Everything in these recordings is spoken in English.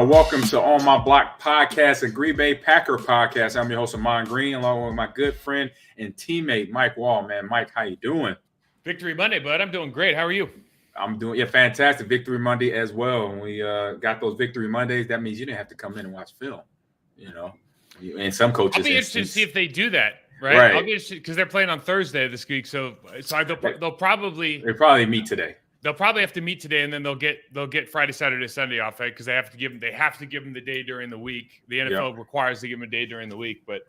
Welcome to On My Block podcast and Green Bay Packer podcast. I'm your host, Amon Green, along with my good friend and teammate, Mike Wall. Man, Mike, how you doing? Victory Monday, bud. I'm doing great. How are you? I'm doing fantastic. Victory Monday as well. When we got those Victory Mondays, that means you didn't have to come in and watch film. And some coaches. I'll be interested to see if they do that. Right. I'll be interested because they're playing on Thursday this week, so they'll probably meet today. They'll probably have to meet today, and then they'll get Friday, Saturday, Sunday off, right? Because they have to give them the day during the week. The NFL requires to give them a day during the week, but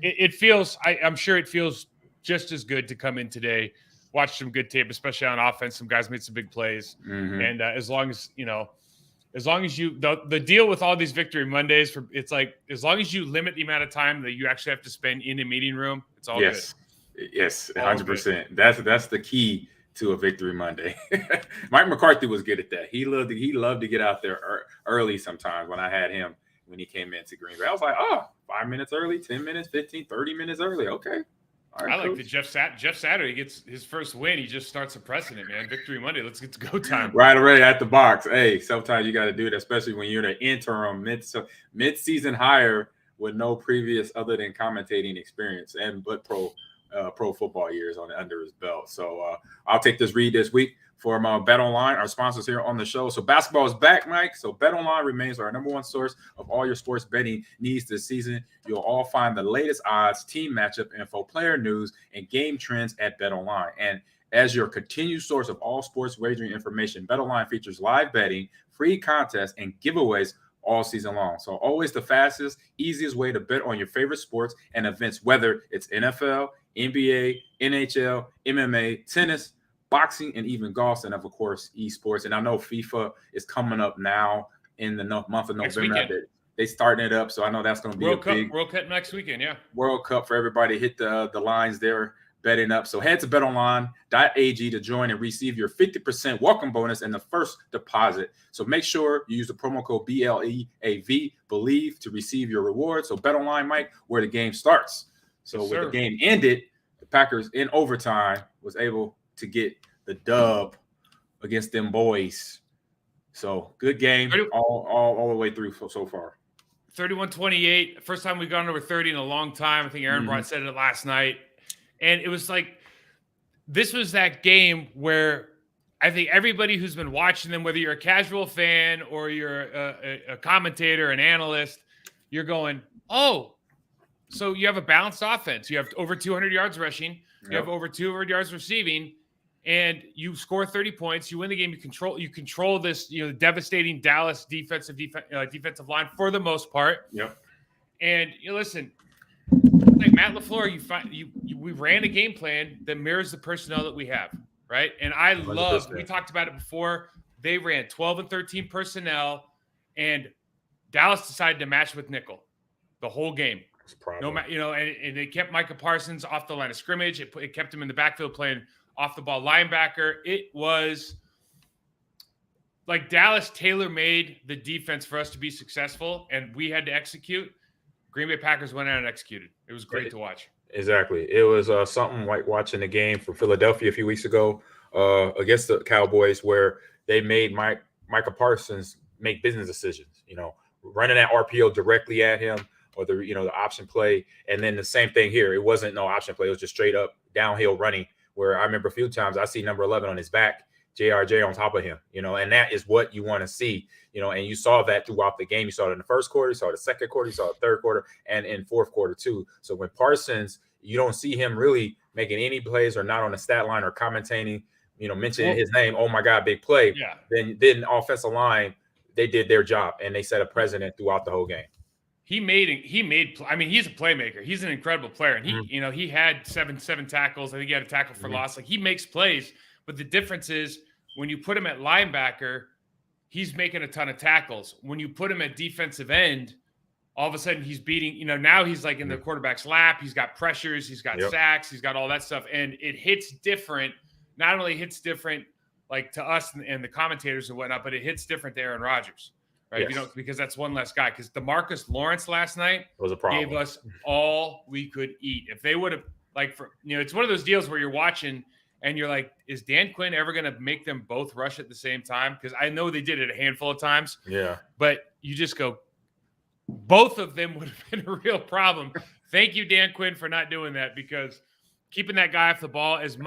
it feels. I'm sure it feels just as good to come in today, watch some good tape, especially on offense. Some guys made some big plays, and as long as the deal with all these Victory Mondays, it's like as long as you limit the amount of time that you actually have to spend in a meeting room, it's all good. Yes, 100%. That's the key to a Victory Monday. Mike McCarthy was good at that. He loved to get out there early sometimes when I had him when he came into Green Bay. I was like, 5 minutes early, 10 minutes, 15, 30 minutes early. Okay. All right, I like that Jeff Saturday gets his first win. He just starts suppressing it, man. Victory Monday. Let's get to go time. Right already at the box. Hey, sometimes you got to do it, especially when you're in an interim mid-season hire with no previous other than commentating experience but pro football years under his belt. So I'll take this read this week from BetOnline, our sponsors here on the show. So basketball is back, Mike. So BetOnline remains our number one source of all your sports betting needs this season. You'll all find the latest odds, team matchup info, player news, and game trends at BetOnline. And as your continued source of all sports wagering information, BetOnline features live betting, free contests, and giveaways all season long. So always the fastest, easiest way to bet on your favorite sports and events, whether it's NFL, NBA, NHL, MMA, tennis, boxing, and even golf, and of course, esports. And I know FIFA is coming up now in the month of November. They starting it up, so I know that's going to be World Cup next weekend, yeah. World Cup for everybody. Hit the lines there, betting up. So head to betonline.ag to join and receive your 50% welcome bonus and the first deposit. So make sure you use the promo code BLEAV, BELIEVE, to receive your reward. So BetOnline, Mike, where the game starts. So when the game ended, the Packers in overtime was able to get the dub against them boys. So good game all the way through so far. 31-28. First time we've gone over 30 in a long time. I think Aaron Brott said it last night. And it was like, this was that game where I think everybody who's been watching them, whether you're a casual fan or you're a commentator, an analyst, you're going, so you have a balanced offense. You have over 200 yards rushing. You have over 200 yards receiving, and you score 30 points. You win the game. You control this, devastating Dallas defensive line for the most part. Yep. And listen, like Matt LaFleur, we ran a game plan that mirrors the personnel that we have, right? And I love. We talked about it before. They ran 12 and 13 personnel, and Dallas decided to match with nickel the whole game. And they kept Micah Parsons off the line of scrimmage. It kept him in the backfield playing off the ball linebacker. It was like Dallas tailor-made the defense for us to be successful, and we had to execute. Green Bay Packers went out and executed. It was great to watch. Exactly. It was something like watching the game from Philadelphia a few weeks ago against the Cowboys, where they made Micah Parsons make business decisions, running that RPO directly at him, or the option play. And then the same thing here. It wasn't no option play. It was just straight up downhill running, where I remember a few times I see number 11 on his back, JRJ on top of him, and that is what you want to see, and you saw that throughout the game. You saw it in the first quarter, you saw it in the second quarter, you saw it in the third quarter, and in fourth quarter too. So when Parsons, you don't see him really making any plays or not on the stat line or commentating, mentioning his name, oh my God, big play. Yeah. Then offensive line, they did their job and they set a precedent throughout the whole game. He made. I mean, he's a playmaker. He's an incredible player, and he had seven tackles. I think he had a tackle for loss. Like, he makes plays, but the difference is when you put him at linebacker, he's making a ton of tackles. When you put him at defensive end, all of a sudden he's beating. Now he's like in the quarterback's lap. He's got pressures. He's got sacks. He's got all that stuff, and it hits different. Not only hits different like to us and the commentators and whatnot, but it hits different to Aaron Rodgers. Right, yes. Because that's one less guy. Because DeMarcus Lawrence last night was a problem. Gave us all we could eat. If they would have, it's one of those deals where you're watching and you're like, is Dan Quinn ever going to make them both rush at the same time? Because I know they did it a handful of times. Yeah. But you just go, both of them would have been a real problem. Thank you, Dan Quinn, for not doing that, because keeping that guy off the ball as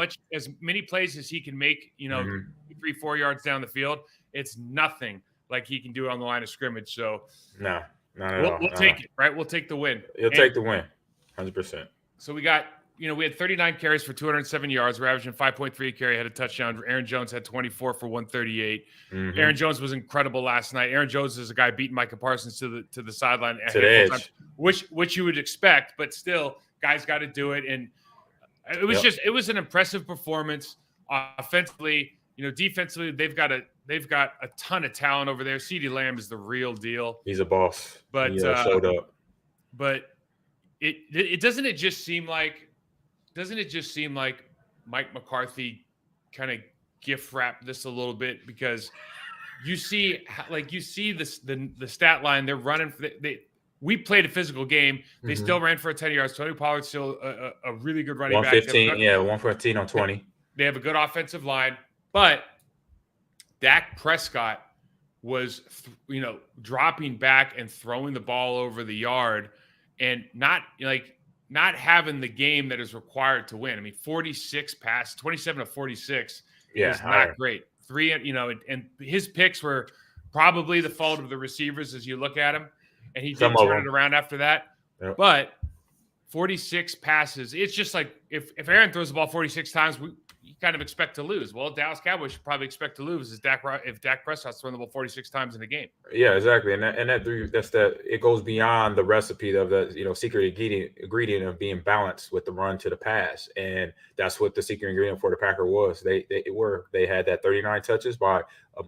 many plays as he can make, 3-4 yards down the field, it's nothing like he can do on the line of scrimmage. So no, not at all. We'll take it, right? We'll take the win. You'll take the win, 100%. So we got, we had 39 carries for 207 yards. We're averaging 5.3 a carry, had a touchdown. Aaron Jones had 24 for 138. Mm-hmm. Aaron Jones was incredible last night. Aaron Jones is a guy beating Micah Parsons to the sideline, to the edge, times, which you would expect, but still, guys got to do it. And it was it was an impressive performance offensively. Defensively, they've got a ton of talent over there. CeeDee Lamb is the real deal. He's a boss. But he showed up. But it doesn't it just seem like Mike McCarthy kind of gift wrapped this a little bit, because you see the stat line they're running. We played a physical game. They still ran for 10 yards. Tony Pollard's still a really good running back. 115 on 20. They have a good offensive line, but Dak Prescott was, dropping back and throwing the ball over the yard, and not having the game that is required to win. I mean, 46 passes, 27 of 46 is not great. And his picks were probably the fault of the receivers as you look at him, and he did turn it around after that. Yep. But 46 passes, it's just like if Aaron throws the ball 46 times, you kind of expect to lose. Well, Dallas Cowboys should probably expect to lose if Dak Prescott's throwing the ball 46 times in a game. Yeah, exactly. And it goes beyond the recipe of the secret ingredient of being balanced with the run to the pass, and that's what the secret ingredient for the Packer was. They had that 39 touches by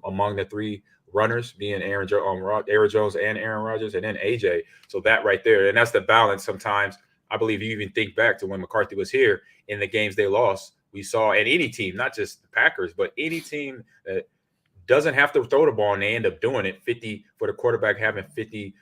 among the three runners being Aaron Jones and Aaron Rodgers, and then AJ. So that right there, and that's the balance. Sometimes I believe you even think back to when McCarthy was here in the games they lost. We saw, and any team, not just the Packers, but any team that doesn't have to throw the ball and they end up doing it, 50 for the quarterback having 50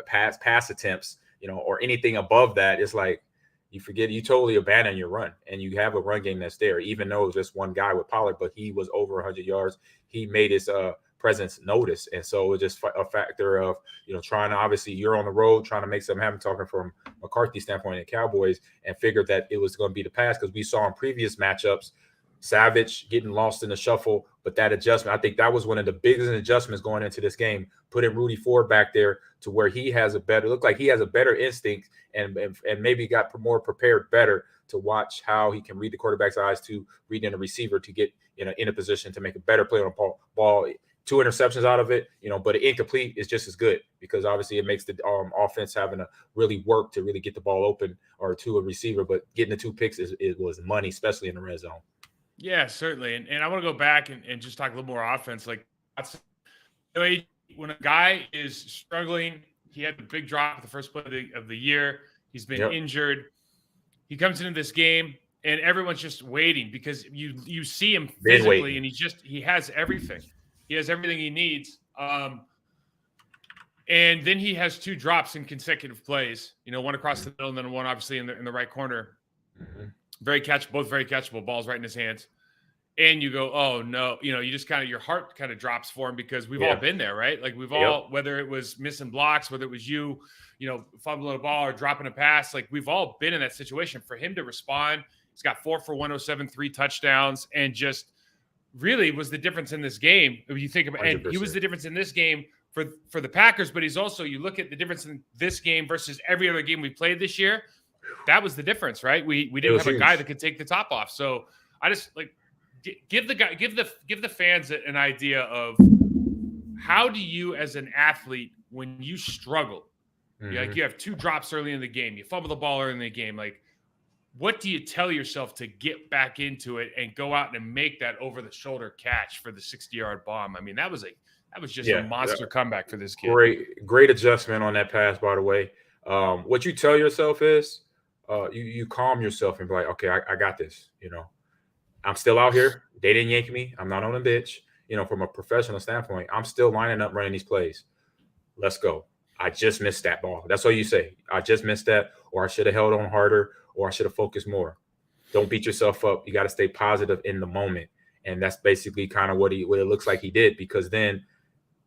pass attempts, or anything above that, it's like you totally abandon your run, and you have a run game that's there, even though it was just one guy with Pollard, but he was over 100 yards. He made his presence noticed, and so it's just a factor of trying to, obviously you're on the road trying to make something happen, talking from McCarthy's standpoint in Cowboys, and figured that it was going to be the pass, because we saw in previous matchups Savage getting lost in the shuffle, but that adjustment, I think that was one of the biggest adjustments going into this game, putting Rudy Ford back there to where he has a better instinct and maybe got more prepared better to watch how he can read the quarterback's eyes, to read in a receiver, to get in a position to make a better play on a ball. 2 interceptions out of it, but an incomplete is just as good, because obviously it makes the offense having to really work to really get the ball open or to a receiver. But getting the 2 picks was money, especially in the red zone. Yeah, certainly. And I want to go back and just talk a little more offense. Like, when a guy is struggling, he had the big drop at the first play of the year. He's been injured. He comes into this game, and everyone's just waiting, because you see him physically, and he has everything. He has everything he needs. And then he has 2 drops in consecutive plays, one across the middle and then one obviously in the right corner. Mm-hmm. Both very catchable balls right in his hands. And you go, oh no, you just your heart kind of drops for him, because we've all been there, right? Like we've all, whether it was missing blocks, whether it was fumbling a ball or dropping a pass, like we've all been in that situation. For him to respond, he's got 4 for 107, 3 touchdowns, and just really was the difference in this game. If you think about, 100%. And he was the difference in this game for the Packers, but he's also, you look at the difference in this game versus every other game we played this year. That was the difference, right? We didn't have a guy that could take the top off. So I just give the fans an idea of how do you, as an athlete, when you struggle, you have 2 drops early in the game, you fumble the ball early in the game, what do you tell yourself to get back into it and go out and make that over-the-shoulder catch for the 60-yard bomb? I mean, that was just a monster comeback for this kid. Great adjustment on that pass, by the way. What you tell yourself is you calm yourself and be like, okay, I got this. I'm still out here. They didn't yank me. I'm not on a bitch. From a professional standpoint, I'm still lining up, running these plays. Let's go. I just missed that ball. That's all you say. I just missed that, or I should have held on harder, or I should have focused more. Don't beat yourself up. You got to stay positive in the moment. And that's basically kind of what it looks like he did, because then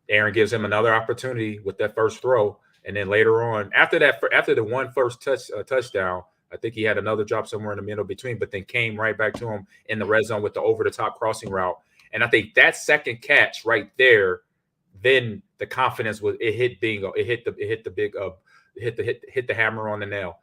Aaron gives him another opportunity with that first throw. And then later on, after the one first touchdown, I think he had another drop somewhere in the middle between, but then came right back to him in the red zone with the over-the-top crossing route. And I think that second catch right there, then the confidence hit bingo. It hit the hammer on the nail.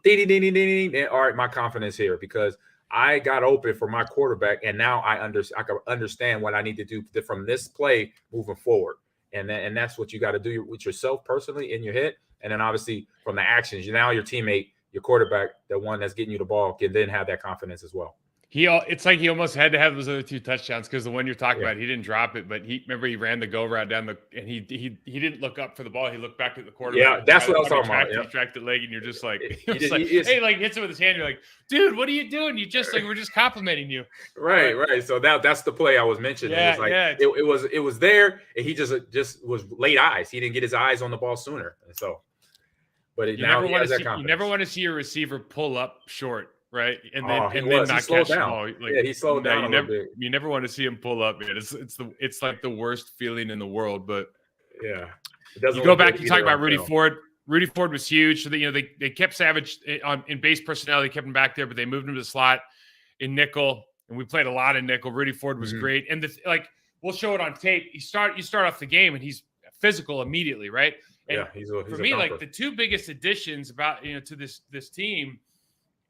Ding, ding, ding, ding, ding. All right, my confidence here, because I got open for my quarterback, and now I can understand what I need to do from this play moving forward. And that's what you got to do with yourself personally in your head, and then obviously from the actions. Now your teammate, your quarterback, the one that's getting you the ball, can then have that confidence as well. It's like he almost had to have those other 2 touchdowns, because the one you're talking about, he didn't drop it, but he ran the go route down and he didn't look up for the ball. He looked back at the quarterback. Yeah, that's what I was talking about. He tracked the leg, and you're just like, hey, like hits him with his hand. You're like, dude, what are you doing? You just like, we're just complimenting you. Right. So that's the play I was mentioning. It was there, and he just was late eyes. He didn't get his eyes on the ball sooner. And so, but you never want to see a receiver pull up short. Right, and then not catch the ball. He slowed down a little bit. You never want to see him pull up, man. It's like the worst feeling in the world. But yeah, you go back. You talk about Rudy Ford. Rudy Ford was huge. So that, they kept Savage in base personnel. They kept him back there, but they moved him to the slot in nickel, and we played a lot in nickel. Rudy Ford was great, and we'll show it on tape. You start off the game, and he's physical immediately, right? And he's for me, like the 2 biggest additions about to this team.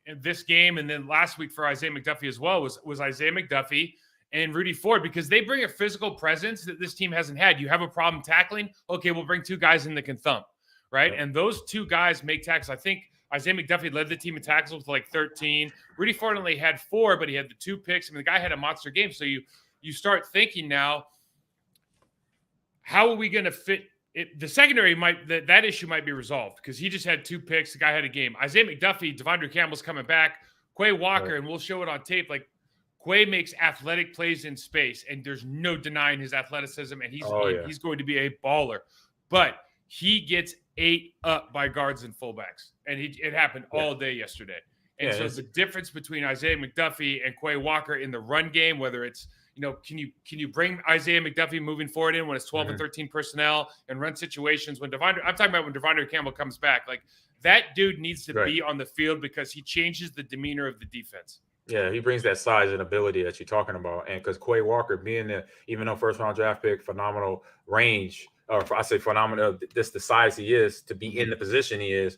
In this game, and then last week for Isaiah McDuffie as well, was Isaiah McDuffie and Rudy Ford, because they bring a physical presence that this team hasn't had. You have a problem tackling? Okay, we'll bring 2 guys in that can thump, right? And those 2 guys make tackles. I think Isaiah McDuffie led the team in tackles with like 13. Rudy Ford only had 4, but he had the 2 picks. I mean, the guy had a monster game. So you start thinking now, how are we going to fit the secondary? That issue might be resolved, because he just had 2 picks. The guy had a game. Isaiah McDuffie, Devondre Campbell's coming back. Quay Walker, and we'll show it on tape. Like, Quay makes athletic plays in space, and there's no denying his athleticism, and he's going to be a baller. But he gets ate up by guards and fullbacks, and it happened all day yesterday. And so the difference between Isaiah McDuffie and Quay Walker in the run game, whether it's can you bring Isaiah McDuffie moving forward in when it's 12 and 13 personnel and run situations I'm talking about when Devondre Campbell comes back, like that dude needs to be on the field, because he changes the demeanor of the defense. Yeah, he brings that size and ability that you're talking about. And because Quay Walker being even though first round draft pick, phenomenal range, or I say phenomenal, just the size he is to be in the position he is,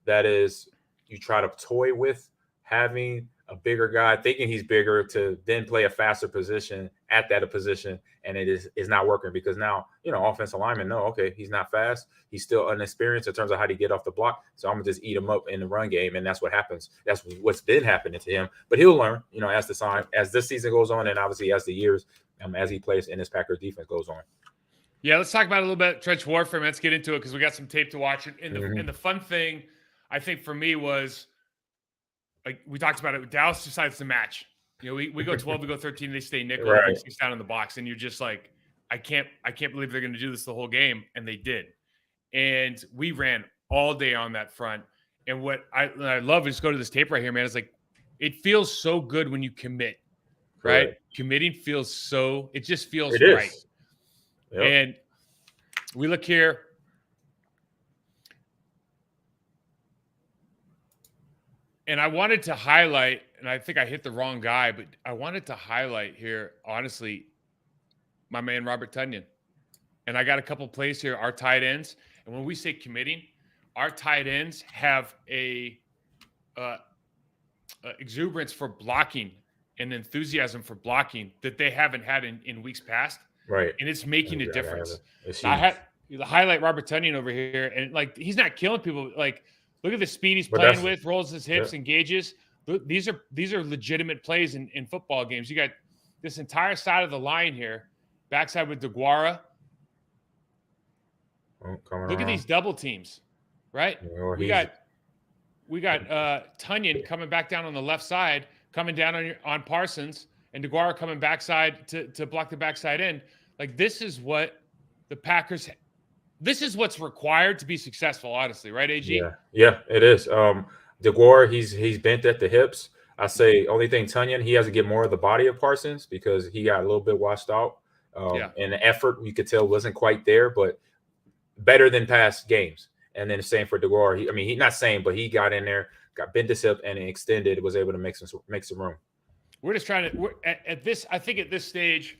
that is, you try to toy with having a bigger guy, thinking he's bigger, to then play a faster position at that position, and it is not working, because now offensive linemen know, okay, he's not fast, he's still inexperienced in terms of how to get off the block, so I'm gonna just eat him up in the run game, and that's what happens. That's what's been happening to him, but he'll learn, as this season goes on, and obviously as the years, as he plays in his Packers defense goes on. Yeah, let's talk about a little bit trench warfare. Let's get into it, because we got some tape to watch. And the fun thing, I think, for me was, like we talked about it, Dallas decides to match. We go 12, we go 13, they stay nickel, right, 6 down in the box, and you're just like, I can't believe they're going to do this the whole game, and they did. And we ran all day on that front. And what I love is, go to this tape right here, man. It's like, it feels so good when you commit, right? Committing feels it just feels right. Yep. And we look here. And I wanted to highlight, and I think I hit the wrong guy, but I wanted to highlight here, honestly, my man Robert Tonyan. And I got a couple plays here, our tight ends. And when we say committing, our tight ends have a exuberance for blocking and enthusiasm for blocking that they haven't had in weeks past. Right. And it's making a difference. I had to highlight Robert Tonyan over here, and like, he's not killing people. Like, look at the speed he's playing with, rolls his hips, engages. These are legitimate plays in football games. You got this entire side of the line here, backside with DeGuara. Look at these double teams, right? We got Tonyan coming back down on the left side, coming down on Parsons, and DeGuara coming backside to block the backside end. Like, this is what the Packers. This is what's required to be successful, honestly, right, AG? Yeah, it is. DeGuara, he's bent at the hips. I say only thing Tonyan, he has to get more of the body of Parsons, because he got a little bit washed out And the effort, you could tell, wasn't quite there, but better than past games. And then the same for DeGuara. He's not same, but he got in there, got bent this up and extended, was able to make some room. We're just trying to at this. I think at this stage,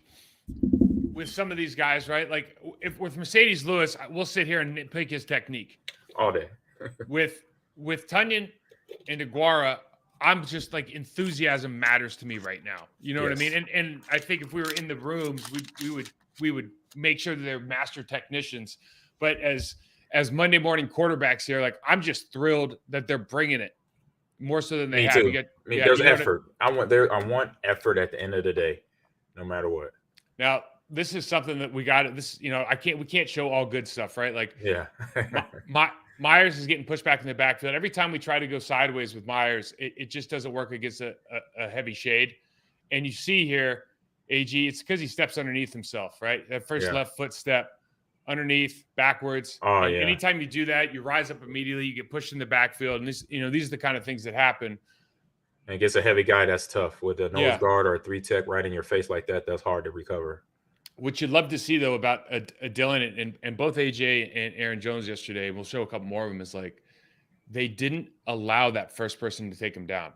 with some of these guys, right? Like if with Mercedes Lewis, we'll sit here and nitpick his technique all day. with Tunyon and DeGuara, I'm just like enthusiasm matters to me right now. You know what I mean? And I think if we were in the rooms, we would make sure that they're master technicians. But as Monday morning quarterbacks here, like I'm just thrilled that they're bringing it more so than they have. Too. There's effort. I want effort at the end of the day, no matter what. Now, this is something that we got. This, we can't show all good stuff, right? Like, Myers is getting pushed back in the backfield. Every time we try to go sideways with Myers, it just doesn't work against a heavy shade. And you see here, AG, it's because he steps underneath himself, right? That first left foot step underneath, backwards. Anytime you do that, you rise up immediately. You get pushed in the backfield, and these are the kind of things that happen. And against a heavy guy, that's tough. With a nose guard or a 3-tech right in your face like that, that's hard to recover. What you'd love to see, though, about a Dylan and both AJ and Aaron Jones yesterday, we'll show a couple more of them, is like they didn't allow that first person to take him down.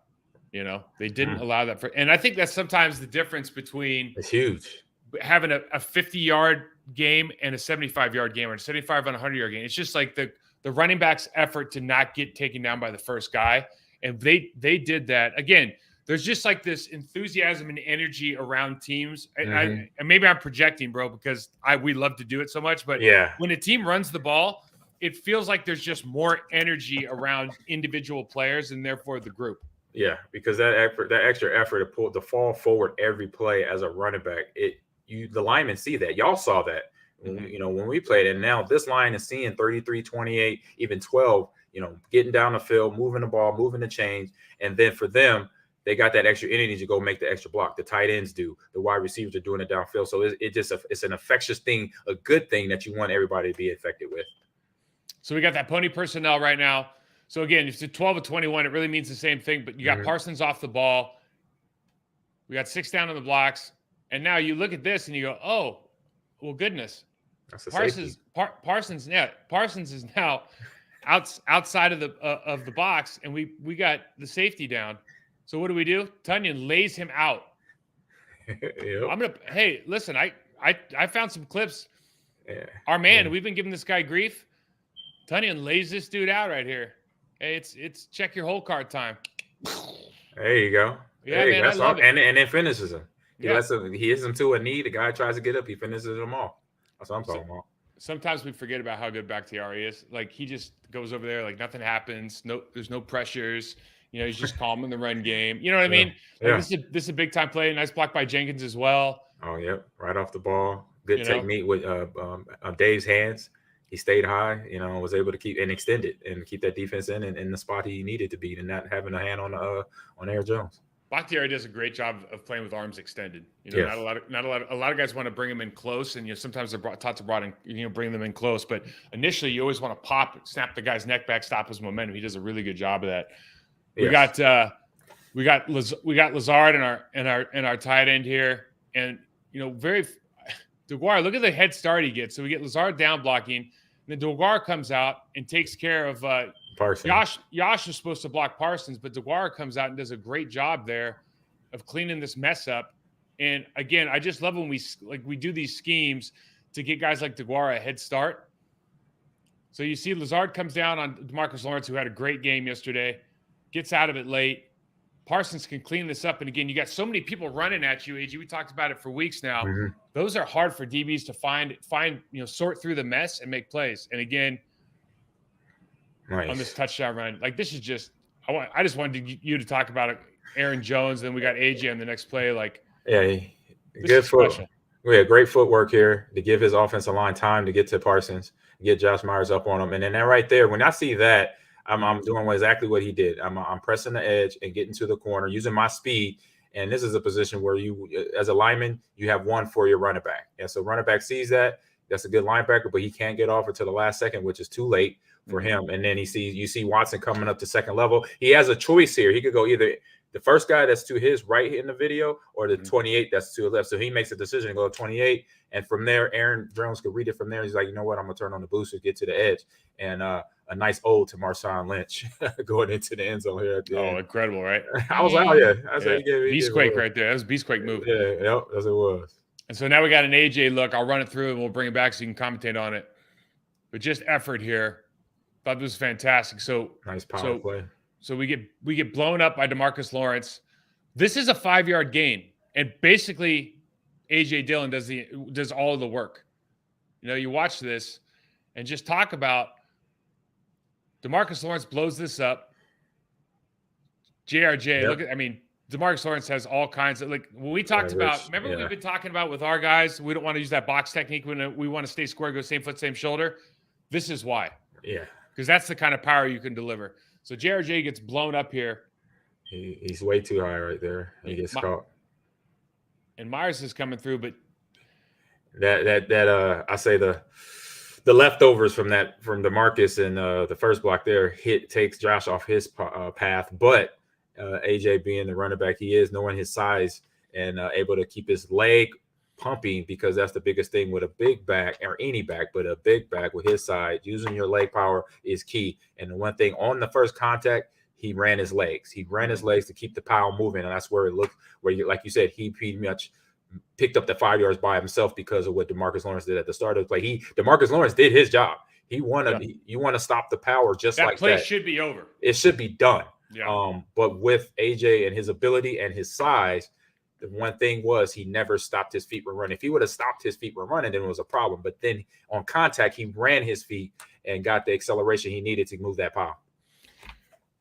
They didn't allow that. And I think that's sometimes the difference between it's huge having a 50-yard game and a 75-yard game or a 75 on a 100-yard game. It's just like the running back's effort to not get taken down by the first guy. And they did that. Again, there's just like this enthusiasm and energy around teams. And maybe I'm projecting, bro, because we love to do it so much. But when a team runs the ball, it feels like there's just more energy around individual players and therefore the group. Yeah, because that extra effort to fall forward every play as a running back, the linemen see that. Y'all saw that, when we played. And now this line is seeing 33, 28, even 12, getting down the field, moving the ball, moving the chains. And then for them, they got that extra energy to go make the extra block. The tight ends do. The wide receivers are doing it downfield. So it's an infectious thing, a good thing that you want everybody to be infected with. So we got that pony personnel right now. So again, if it's 12 of 21, it really means the same thing. But you got Parsons off the ball. We got 6 down on the blocks. And now you look at this and you go, oh, well, goodness. Parsons is now outside of the box, and we got the safety down. So what do? Tunyon lays him out. Hey, listen, I found some clips. Yeah. Our man, we've been giving this guy grief. Tunyon lays this dude out right here. Hey, it's check your hole card time. There you go. Yeah, man, I love it. And then finishes him. He hits him to a knee. The guy tries to get up. He finishes him off. That's what I'm talking about. Sometimes we forget about how good Bakhtiari is. Like, he just goes over there like nothing happens. There's no pressures. He's just calm in the run game. You know what I mean? Like, this is a big time play. Nice block by Jenkins as well. Oh, yep. Right off the ball. Good technique with Dave's hands. He stayed high, was able to keep and extend it and keep that defense in the spot he needed to be, and not having a hand on Aaron Jones. Bakhtiari does a great job of playing with arms extended. Not a lot of guys want to bring him in close, and sometimes they're taught to bring them in close. But initially, you always want to pop, snap the guy's neck back, stop his momentum. He does a really good job of that. Yes. We got Lazard in our tight end here, and DeGuara. Look at the head start he gets. So we get Lazard down blocking. And then DeGuara comes out and takes care of Parsons. Josh was supposed to block Parsons, but DeGuara comes out and does a great job there of cleaning this mess up. And again, I just love when we do these schemes to get guys like DeGuara a head start. So you see Lazard comes down on DeMarcus Lawrence, who had a great game yesterday, gets out of it late. Parsons can clean this up. And again, you got so many people running at you, AG. We talked about it for weeks now. Mm-hmm. Those are hard for DBs to find, sort through the mess and make plays. And again, on this touchdown run, like this is just, I just wanted you to talk about it. Aaron Jones, then we got AJ on the next play. Like, good foot. We had great footwork here to give his offensive line time to get to Parsons, get Josh Myers up on him. And then that right there, when I see that, I'm doing exactly what he did. I'm pressing the edge and getting to the corner, using my speed. And this is a position where you, as a lineman, you have one for your running back. And so running back sees that. That's a good linebacker, but he can't get off until the last second, which is too late for him. And then you see Watson coming up to second level. He has a choice here. He could go either the first guy that's to his right in the video or the 28 that's to the left. So he makes a decision to go 28. And from there, Aaron Jones could read it from there. He's like, you know what? I'm going to turn on the booster, get to the edge. And a nice ode to Marshawn Lynch going into the end zone here at the end. Incredible, right? I was like, oh, yeah. I said, Beastquake right there. That was a Beastquake move. Yeah, yep, as it was. And so now we got an AJ look. I'll run it through and we'll bring it back so you can commentate on it. But just effort here. Thought this was fantastic. So nice power play. So we get blown up by DeMarcus Lawrence. This is a 5-yard gain, and basically AJ Dillon does all of the work. You know, you watch this and just talk about DeMarcus Lawrence blows this up. JRJ, look at, I mean, DeMarcus Lawrence has all kinds of, like, when we talked about, remember we've been talking about with our guys, we don't want to use that box technique when we want to stay square, go same foot, same shoulder. This is why. Yeah. Because that's the kind of power you can deliver. So JRJ gets blown up here. He's way too high right there. He gets caught. And Myers is coming through, but I say the leftovers from DeMarcus and the first block there takes Josh off his path. But AJ being the running back he is, knowing his size and able to keep his leg pumping, because that's the biggest thing with a big back, or any back, but a big back with his side, using your leg power is key. And the one thing on the first contact, he ran his legs. He ran his legs to keep the pile moving, and that's where it looked, like you said, he pretty much picked up the 5 yards by himself because of what DeMarcus Lawrence did at the start of the play. DeMarcus Lawrence did his job. You want to stop the power just like that. That play should be over. It should be done. Yeah. But with AJ and his ability and his size, the one thing was he never stopped his feet from running. If he would have stopped his feet from running, then it was a problem. But then on contact, he ran his feet and got the acceleration he needed to move that pile.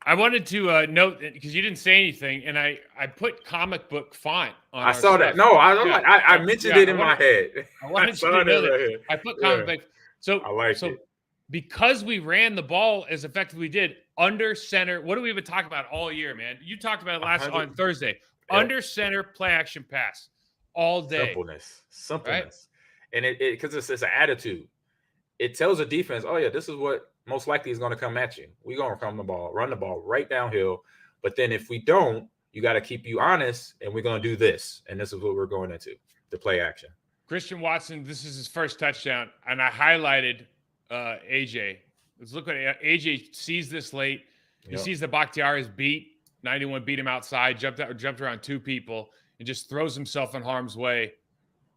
I wanted to note, because you didn't say anything, and I put comic book font on. I saw that. No, I mentioned it in my head. I wanted you to know that. I put comic book. So I like it. Because we ran the ball as effectively did under center. What do we even talk about all year, man? You talked about it on Thursday. Yeah. Under center play action pass all day. Simpleness, right? And it because it's an attitude. It tells the defense, oh yeah, this is what most likely is going to come at you. We're going to run the ball right downhill. But then if we don't, you got to keep you honest, and we're going to do this. And this is what we're going into, the play action. Christian Watson, this is his first touchdown, and I highlighted AJ. Let's look at AJ. Sees this late. He sees the Bakhtiari's beat. 91 beat him outside, jumped around two people, and just throws himself in harm's way.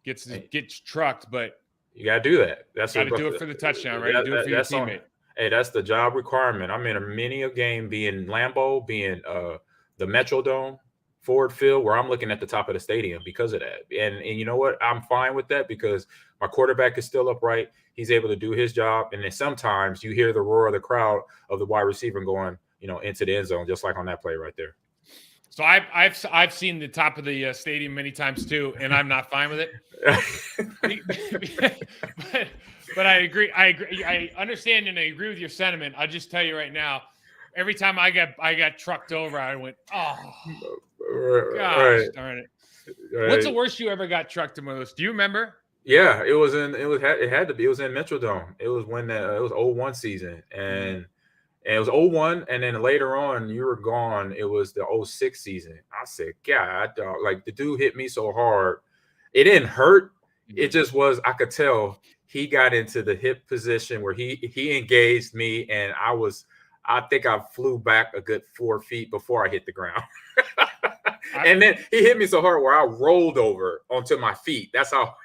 Gets trucked, but you got to do that. That's got to do it for the touchdown, right? Do it for your teammate. Hey, that's the job requirement. I'm in many a game, being Lambeau, being the Metrodome, Ford Field, where I'm looking at the top of the stadium because of that. And you know what? I'm fine with that because my quarterback is still upright. He's able to do his job. And then sometimes you hear the roar of the crowd of the wide receiver going, into the end zone, just like on that play right there. So I've seen the top of the stadium many times too, and I'm not fine with it. but I agree. I understand and I agree with your sentiment. I'll just tell you right now, every time I got trucked over, I went, oh, gosh, darn it. Right. What's the worst you ever got trucked the most? Do you remember? Yeah, it had to be. It was in Metrodome. It was when it was 01 season, and it was 01, and then later on, you were gone. It was the 06 season. I said, God, dog, like the dude hit me so hard. It didn't hurt. It just was, I could tell he got into the hip position where he engaged me, and I think I flew back a good 4 feet before I hit the ground. And then he hit me so hard where I rolled over onto my feet. That's how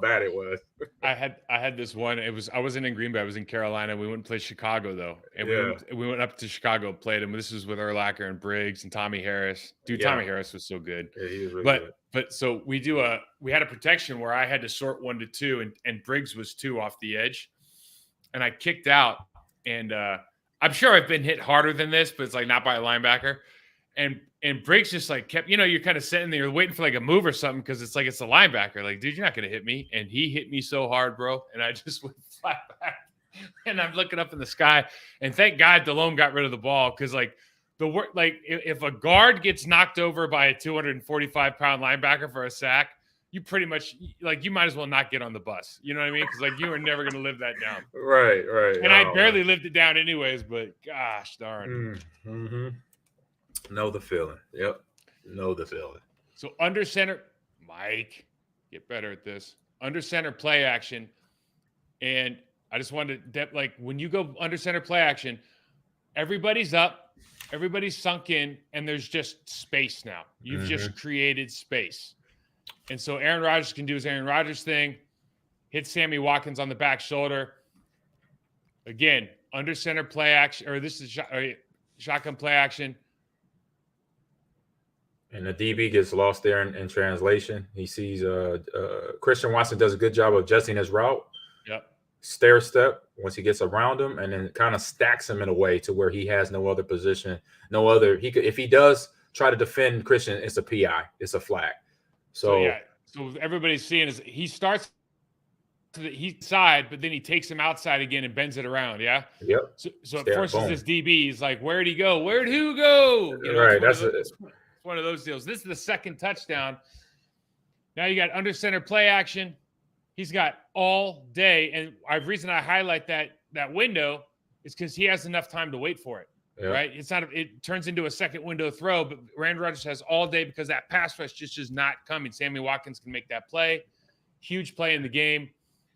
bad it was. I had this one. I wasn't in Green Bay. I was in Carolina. We went and played Chicago though, and we went up to Chicago, played him. This was with Urlacher and Briggs and Tommy Harris. Dude, Tommy Harris was so good. Yeah, he was really good. But so we had a protection where I had to sort 1 to 2, and Briggs was 2 off the edge, and I kicked out. And I'm sure I've been hit harder than this, but it's like not by a linebacker. And Briggs just like kept, you're kind of sitting there, you're waiting for like a move or something because it's like it's a linebacker. Like, dude, you're not going to hit me. And he hit me so hard, bro. And I just went flat back. And I'm looking up in the sky. And thank God Delhomme got rid of the ball because like if a guard gets knocked over by a 245-pound linebacker for a sack, you pretty much you might as well not get on the bus. You know what I mean? Because like you are never going to live that down. Right. And I barely lived it down anyways. But gosh darn. Mm-hmm. Know the feeling. Yep. Know the feeling. So under center, Mike, get better at this. Under center play action. And I just wanted to, like, when you go under center play action, everybody's up, everybody's sunk in, and there's just space now. You've just created space. And so Aaron Rodgers can do his Aaron Rodgers thing, hit Sammy Watkins on the back shoulder. Again, under center play action, or this is shotgun play action. And the DB gets lost there in translation. He sees Christian Watson does a good job of adjusting his route. Yep. Stair step once he gets around him, and then kind of stacks him in a way to where he has no other position, no other. He could, if he does try to defend Christian, it's a PI, it's a flag. So everybody's seeing is he starts to the east side, but then he takes him outside again and bends it around. Yeah. Yep. So it forces this DB. He's like, "Where'd he go? Where'd who go?" You know, right. It's one of those deals. This is the second touchdown. Now you got under center play action. He's got all day, and the reason I highlight that window is because he has enough time to wait for it. Yep. Right? It's not. It turns into a second window throw, but Aaron Rodgers has all day because that pass rush just is not coming. Sammy Watkins can make that play. Huge play in the game.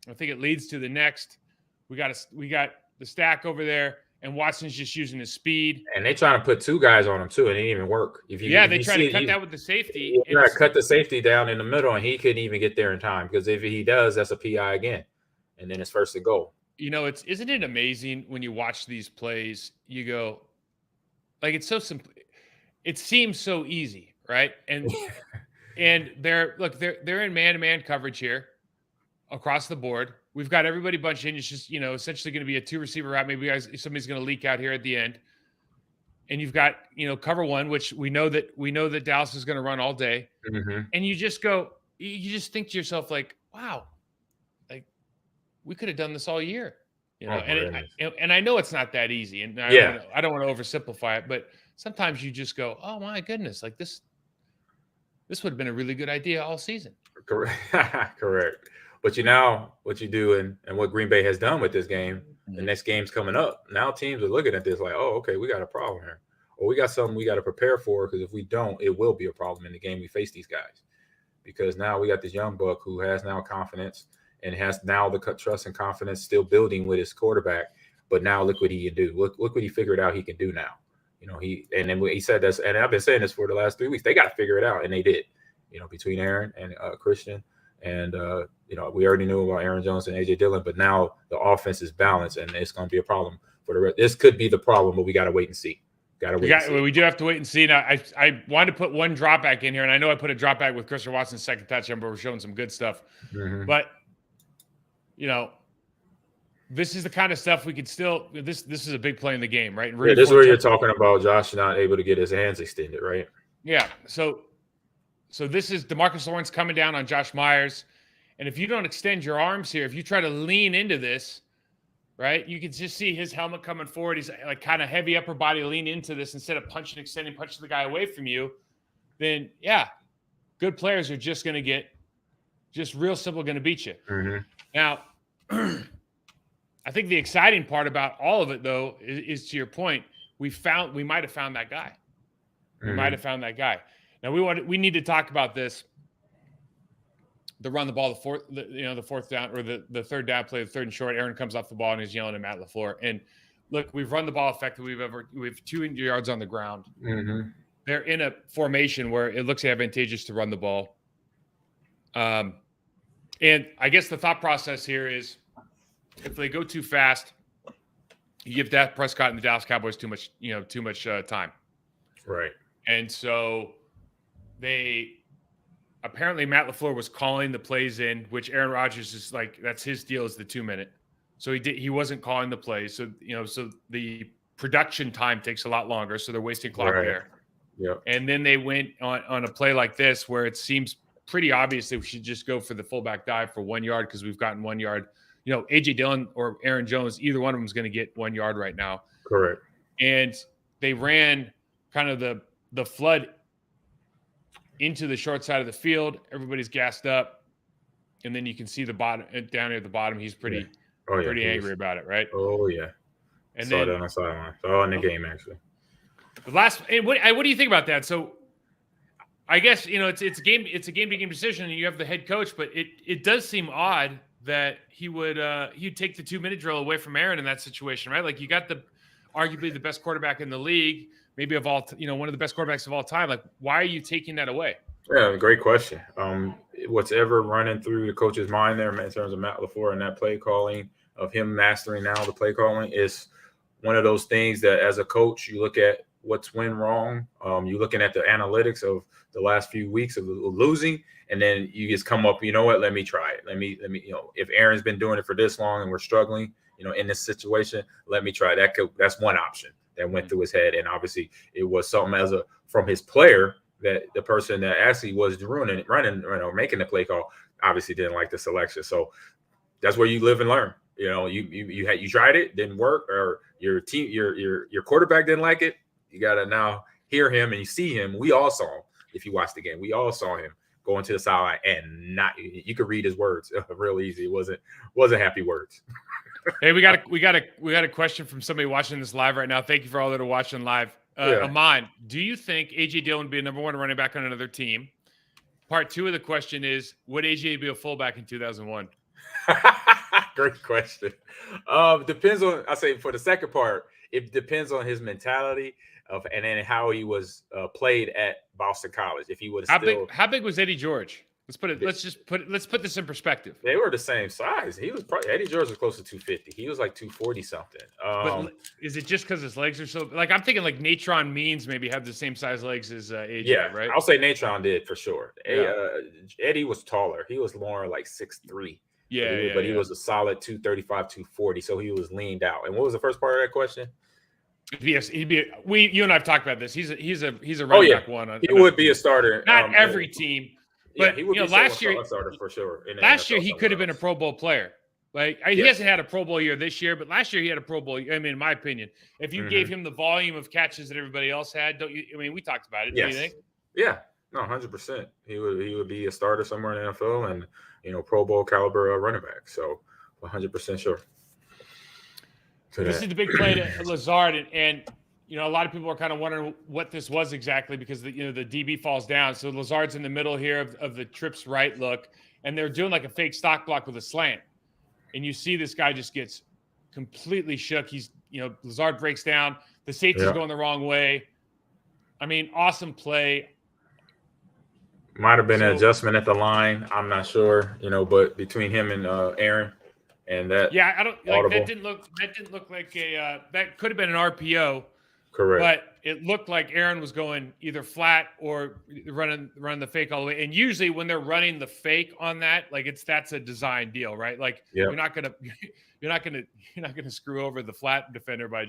I think it leads to the next. We got the stack over there, and Watson's just using his speed. And they trying to put two guys on him too, and it didn't even work. They try to cut that with the safety. Yeah, cut the safety down in the middle, and he couldn't even get there in time because if he does, that's a PI again, and then it's first and goal. You know, isn't it amazing when you watch these plays? You go, like, it's so simple. It seems so easy, right? And they're in man-to-man coverage here across the board. We've got everybody bunched in. It's just, essentially going to be a 2-receiver route. Maybe somebody's going to leak out here at the end. And you've got, cover one, which we know that Dallas is going to run all day. Mm-hmm. And you just think to yourself, like, wow, like we could have done this all year, and I know it's not that easy. And I don't want to oversimplify it, but sometimes you just go, oh my goodness, like this would have been a really good idea all season. Correct. But what you do and what Green Bay has done with this game, the next game's coming up. Now teams are looking at this like, oh, okay, we got a problem here. Or we got something we got to prepare for because if we don't, it will be a problem in the game we face these guys. Because now we got this young buck who has now confidence and has now the trust and confidence still building with his quarterback. But now look what he can do. Look what he figured out he can do now. He said this, and I've been saying this for the last 3 weeks. They got to figure it out, and they did. Between Aaron and Christian. And, we already knew about Aaron Jones and A.J. Dillon, but now the offense is balanced, and it's going to be a problem for the rest. This could be the problem, but we got to wait and see. We do have to wait and see. Now, I wanted to put one drop back in here, and I know I put a drop back with Christian Watson's second touchdown, but we're showing some good stuff. Mm-hmm. But, this is the kind of stuff we could still – this is a big play in the game, right? This is where you're talking about Josh not able to get his hands extended, right? Yeah, So this is DeMarcus Lawrence coming down on Josh Myers. And if you don't extend your arms here, if you try to lean into this, right, you can just see his helmet coming forward. He's like kind of heavy upper body lean into this instead of punching the guy away from you. Then, yeah, good players are just going to get just real simple going to beat you. Mm-hmm. Now, I think the exciting part about all of it, though, is to your point, we might have found that guy. We might have found that guy. Now we need to talk about this. The run the ball, the fourth down or the third down play, the third and short. Aaron comes off the ball and he's yelling at Matt LaFleur. And look, we've run the ball effectively. We have 200 yards on the ground. Mm-hmm. They're in a formation where it looks advantageous to run the ball. And I guess the thought process here is if they go too fast, you give Dak Prescott and the Dallas Cowboys too much time. Right. And so apparently Matt LaFleur was calling the plays in, which Aaron Rodgers is like, that's his deal is the 2-minute. So he wasn't calling the plays. So, so the production time takes a lot longer. So they're wasting clock there. Yep. And then they went on a play like this where it seems pretty obvious that we should just go for the fullback dive for 1 yard because we've gotten 1 yard. A.J. Dillon or Aaron Jones, either one of them is going to get 1 yard right now. Correct. And they ran kind of the flood into the short side of the field. Everybody's gassed up. And then you can see the bottom down here at the bottom. He's pretty angry about it, right? Oh, yeah. And saw that on the sideline. Saw in the game, actually. The last, and what do you think about that? So, I guess it's a game to game decision, and you have the head coach, but it does seem odd that he'd take the 2-minute drill away from Aaron in that situation, right? Like you got arguably the best quarterback in the league, maybe of all, one of the best quarterbacks of all time. Like, why are you taking that away? Yeah, great question. What's ever running through the coach's mind there in terms of Matt LaFleur and that play calling, of him mastering now the play calling, is one of those things that as a coach, you look at what's went wrong. You're looking at the analytics of the last few weeks of losing, and then you just come up, you know what, let me try it. Let me, if Aaron's been doing it for this long and we're struggling, in this situation, let me try that. That's one option that went through his head. And obviously it was something from his player, that the person that actually was running, making the play call obviously didn't like the selection. So that's where you live and learn. You tried it, didn't work, or your team, your quarterback didn't like it. You got to now hear him, and you see him. We all saw him. If you watch the game, we all saw him going to the sideline, and you could read his words real easy. It wasn't happy words. Hey, we got a question from somebody watching this live right now. Thank you for all that are watching live. Aman, do you think A.J. Dillon would be a number one running back on another team? Part 2 of the question is, would A.J. be a fullback in 2001? Great question. Depends on, I say for the second part, it depends on his mentality and then how he was played at Boston College. If he would have how big was Eddie George? Let's put this in perspective. They were the same size. He was Eddie George was close to 250. He was like 240 something. But is it just because his legs are so? Like I'm thinking, like Natron Means maybe had the same size legs as AJ. Yeah, right. I'll say Natron did for sure. Yeah. Eddie was taller. He was more like 6'3". Yeah, but he was a solid 235, 240. So he was leaned out. And what was the first part of that question? Yes, you and I've talked about this. He's a running back one. He would be a starter. Not every team. But he would be last year, starter for sure. Last year he could have been a Pro Bowl player. Like he hasn't had a Pro Bowl year this year, but last year he had a Pro Bowl. I mean, in my opinion, if you gave him the volume of catches that everybody else had, don't you? I mean, we talked about it. Yes. Do you think? Yeah, no, 100%. He would be a starter somewhere in the NFL and Pro Bowl caliber running back. So 100% sure. This is the big play to Lazard and a lot of people are kind of wondering what this was exactly because the DB falls down. So Lazard's in the middle here of the trips right look, and they're doing like a fake stock block with a slant. And you see this guy just gets completely shook. Lazard breaks down. The safety's going the wrong way. I mean, awesome play. Might have been an adjustment at the line. I'm not sure, but between him and Aaron and that. Yeah, I don't like that didn't look like that could have been an RPO. Correct. But it looked like Aaron was going either flat or running the fake all the way. And usually when they're running the fake on that, like that's a design deal, right? Like you're not gonna screw over the flat defender by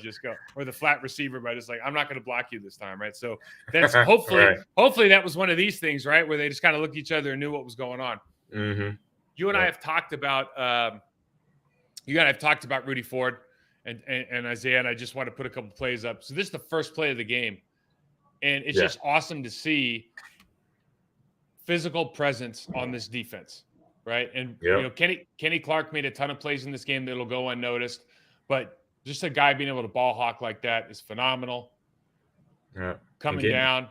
or the flat receiver by just like, I'm not gonna block you this time, right? So that's hopefully that was one of these things, right? Where they just kind of looked at each other and knew what was going on. Mm-hmm. You and I have talked about Rudy Ford. And Isaiah, and I just want to put a couple plays up. So this is the first play of the game, and it's just awesome to see physical presence on this defense, right? And Kenny Clark made a ton of plays in this game that'll go unnoticed, but just a guy being able to ball hawk like that is phenomenal. Yeah, coming down.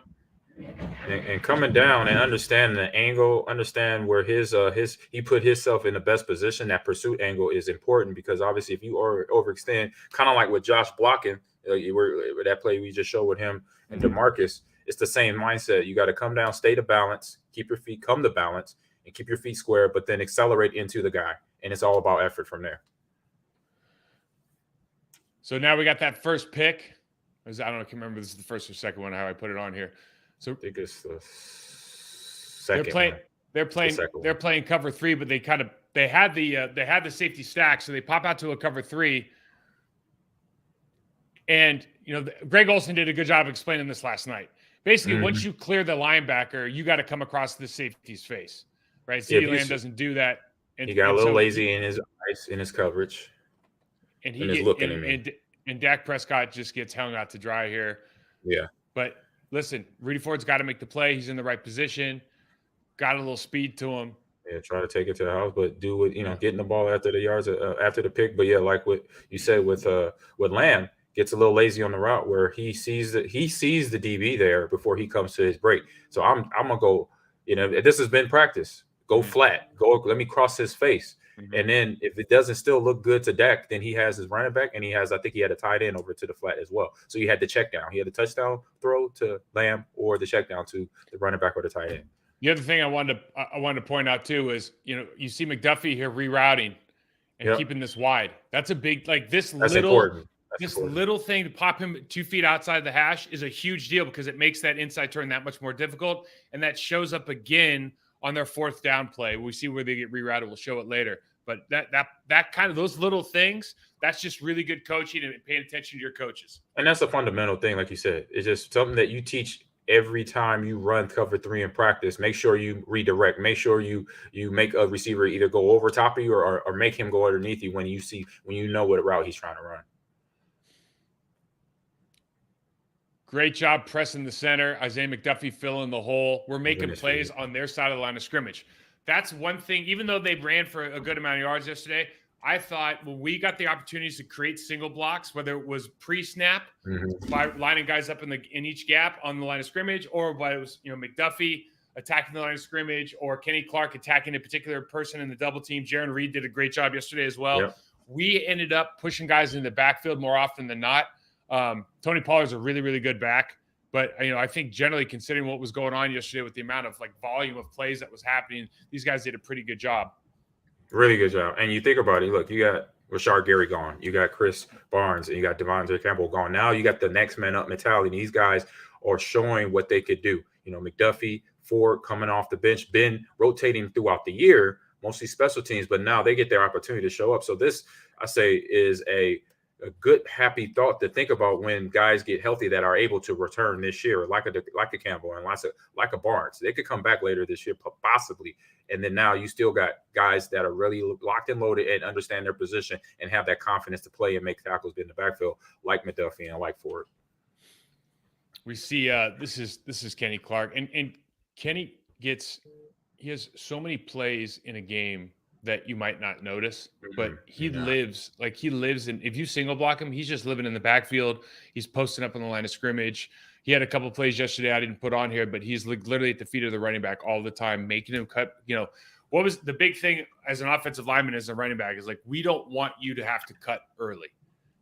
And coming down and understand the angle, understand where he put himself in the best position. That pursuit angle is important because obviously if you overextend, kind of like with Josh blocking, that play we just showed with him and DeMarcus, it's the same mindset. You got to come down, stay to balance, keep your feet, come to balance, and keep your feet square, but then accelerate into the guy. And it's all about effort from there. So now we got that first pick. I don't know, I can remember if this is the first or second one, how I put it on here. So I think it's the second. They're playing cover 3, but they had the safety stack, so they pop out to a cover 3. And Greg Olsen did a good job explaining this last night. Basically, once you clear the linebacker, you got to come across the safety's face, right? CeeDee Lamb doesn't do that. He got a little lazy in his eyes, in his coverage, and he's looking at me. And Dak Prescott just gets hung out to dry here. Yeah, but. Listen, Rudy Ford's got to make the play. He's in the right position. Got a little speed to him. Yeah, try to take it to the house, but getting the ball after the yards, after the pick. But yeah, like what you said with Lamb, gets a little lazy on the route where he sees the DB there before he comes to his break. So I'm gonna go. This has been practice. Go flat. Let me cross his face. And then if it doesn't still look good to Dak, then he has his running back, and I think he had a tight end over to the flat as well. So he had the check down. He had a touchdown throw to Lamb or the check down to the running back or the tight end. The other thing I wanted to point out too is, you see McDuffie here rerouting and keeping this wide. That's a big, this little thing to pop him 2 feet outside the hash is a huge deal because it makes that inside turn that much more difficult. And that shows up again on their 4th down play. We see where they get rerouted. We'll show it later. But that kind of, those little things, that's just really good coaching and paying attention to your coaches. And that's a fundamental thing, like you said. It's just something that you teach every time you run cover 3 in practice. Make sure you redirect. Make sure you make a receiver either go over top of you or make him go underneath you when you know what route he's trying to run. Great job pressing the center. Isaiah McDuffie filling the hole. We're making plays on their side of the line of scrimmage. That's one thing. Even though they ran for a good amount of yards yesterday, I thought when we got the opportunities to create single blocks, whether it was pre-snap by lining guys up in each gap on the line of scrimmage, or by it was McDuffie attacking the line of scrimmage, or Kenny Clark attacking a particular person in the double team. Jaron Reed did a great job yesterday as well. Yep. We ended up pushing guys in the backfield more often than not. Tony Pollard's a really, really good back. But, I think generally considering what was going on yesterday with the amount of volume of plays that was happening, these guys did a pretty good job. Really good job. And you think about it, look, you got Rashard Gary gone. You got Chris Barnes and you got Devontae Campbell gone. Now you got the next man up mentality. These guys are showing what they could do. McDuffie, Ford coming off the bench, been rotating throughout the year, mostly special teams, but now they get their opportunity to show up. So this, I say, is a good, happy thought to think about when guys get healthy that are able to return this year, like a Campbell and like a Barnes. They could come back later this year, possibly. And then now you still got guys that are really locked and loaded and understand their position and have that confidence to play and make tackles in the backfield, like McDuffie and like Ford. We see this is Kenny Clark, and Kenny he has so many plays in a game that you might not notice, but he lives in, if you single block him, he's just living in the backfield. He's posting up on the line of scrimmage. He had a couple plays yesterday I didn't put on here, but he's literally at the feet of the running back all the time, making him cut. What was the big thing as an offensive lineman, as a running back, is we don't want you to have to cut early,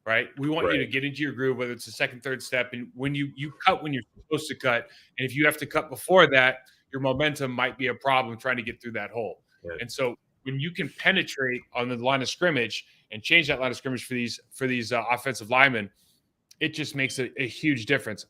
right? We want you to get into your groove, whether it's the second, third step. And when you cut when you're supposed to cut, and if you have to cut before that, your momentum might be a problem trying to get through that hole. Right. And so when you can penetrate on the line of scrimmage and change that line of scrimmage for these offensive linemen, it just makes a huge difference.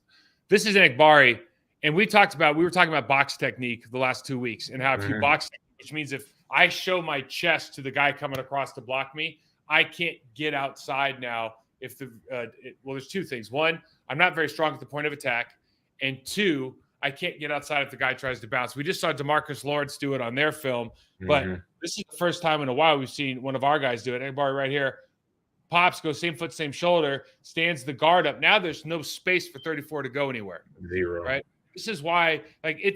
This is Enikbari, and we were talking about box technique the last 2 weeks, and how if you box, which means if I show my chest to the guy coming across to block me, I can't get outside now. There's 2 things. 1, I'm not very strong at the point of attack, and 2, I can't get outside if the guy tries to bounce. We just saw DeMarcus Lawrence do it on their film, but this is the first time in a while we've seen one of our guys do it. Anybody right here, pops, goes same foot, same shoulder, stands the guard up. Now there's no space for 34 to go anywhere. 0. Right? This is why,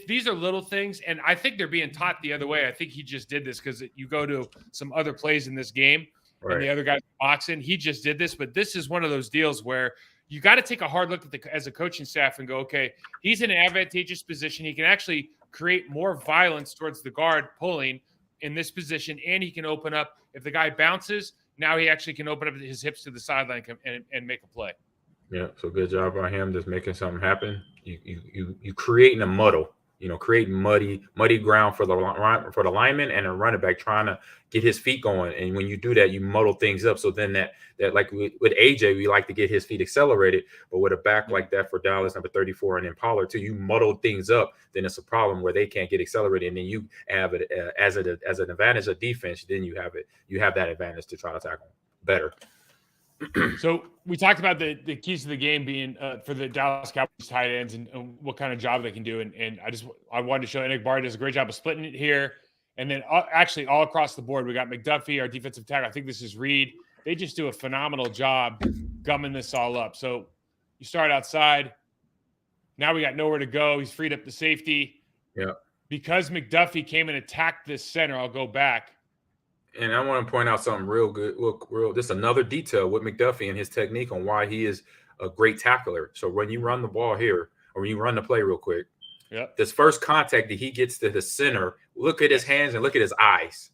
these are little things, and I think they're being taught the other way. I think he just did this because you go to some other plays in this game, and the other guy's boxing. He just did this, but this is one of those deals where you got to take a hard look at as a coaching staff and go, okay, he's in an advantageous position. He can actually create more violence towards the guard pulling in this position, and he can open up. If the guy bounces, now he actually can open up his hips to the sideline and make a play. Yeah, so good job by him just making something happen. You creating a muddle, creating muddy ground for the lineman and a running back trying to get his feet going. And when you do that, you muddle things up. So then that like with AJ, we like to get his feet accelerated, but with a back like that for Dallas, number 34, and then Pollard too, you muddle things up. Then it's a problem where they can't get accelerated, and then you have it as an advantage of defense. Then you have that advantage to try to tackle better. So we talked about the keys to the game being for the Dallas Cowboys tight ends and what kind of job they can do. And I wanted to show Enikbari does a great job of splitting it here. And then actually all across the board, we got McDuffie, our defensive tackle. I think this is Reed. They just do a phenomenal job gumming this all up. So you start outside. Now we got nowhere to go. He's freed up the safety. Yeah. Because McDuffie came and attacked this center, I'll go back. And I want to point out something real good. Look, just another detail with McDuffie and his technique on why he is a great tackler. So when you run the ball here, or when you run the play real quick, this first contact that he gets to the center, look at his hands and look at his eyes.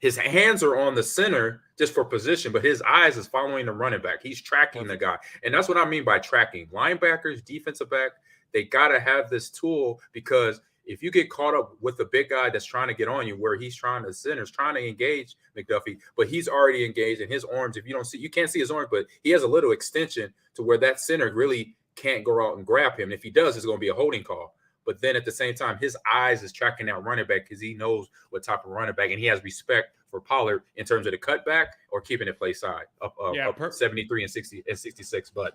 His hands are on the center just for position, but his eyes is following the running back. He's tracking the guy. And that's what I mean by tracking. Linebackers, defensive back, they got to have this tool, because if you get caught up with the big guy that's trying to get on you, where he's trying to center's trying to engage McDuffie, but he's already engaged in his arms. If you can't see his arms, but he has a little extension to where that center really can't go out and grab him. And if he does, it's going to be a holding call. But then at the same time, his eyes is tracking that running back, because he knows what type of running back, and he has respect for Pollard in terms of the cutback or keeping it play side up 73 and 60 and 66. But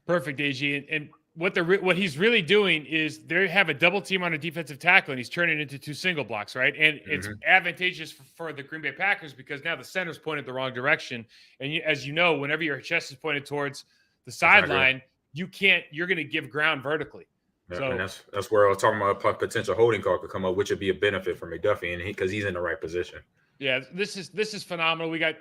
perfect, AG. And what he's really doing is they have a double team on a defensive tackle, and he's turning it into 2 single blocks, right? And it's advantageous for the Green Bay Packers, because now the center's pointed the wrong direction. And as you know, whenever your chest is pointed towards the sideline, you're going to give ground vertically. Yeah, so, and that's where I was talking about a potential holding call could come up, which would be a benefit for McDuffie, and because he's in the right position. Yeah, this is phenomenal. We got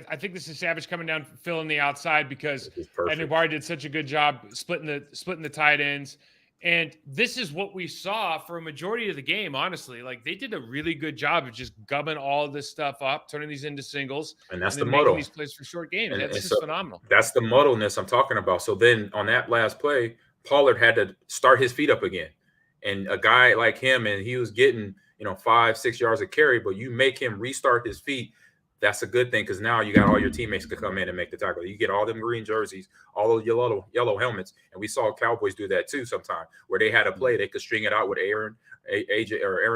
I think this is Savage coming down, filling the outside, because Ednubari did such a good job splitting the tight ends. And this is what we saw for a majority of the game, honestly. Like, they did a really good job of just gumming all of this stuff up, turning these into singles. And that's the muddle. These plays for short games. This is phenomenal. That's the muddleness I'm talking about. So then on that last play, Pollard had to start his feet up again. And a guy like him, and he was getting, 5-6 yards of carry, but you make him restart his feet. That's a good thing, because now you got all your teammates to come in and make the tackle. You get all them green jerseys, all those yellow helmets, and we saw Cowboys do that too sometime, where they had a play they could string it out with Aaron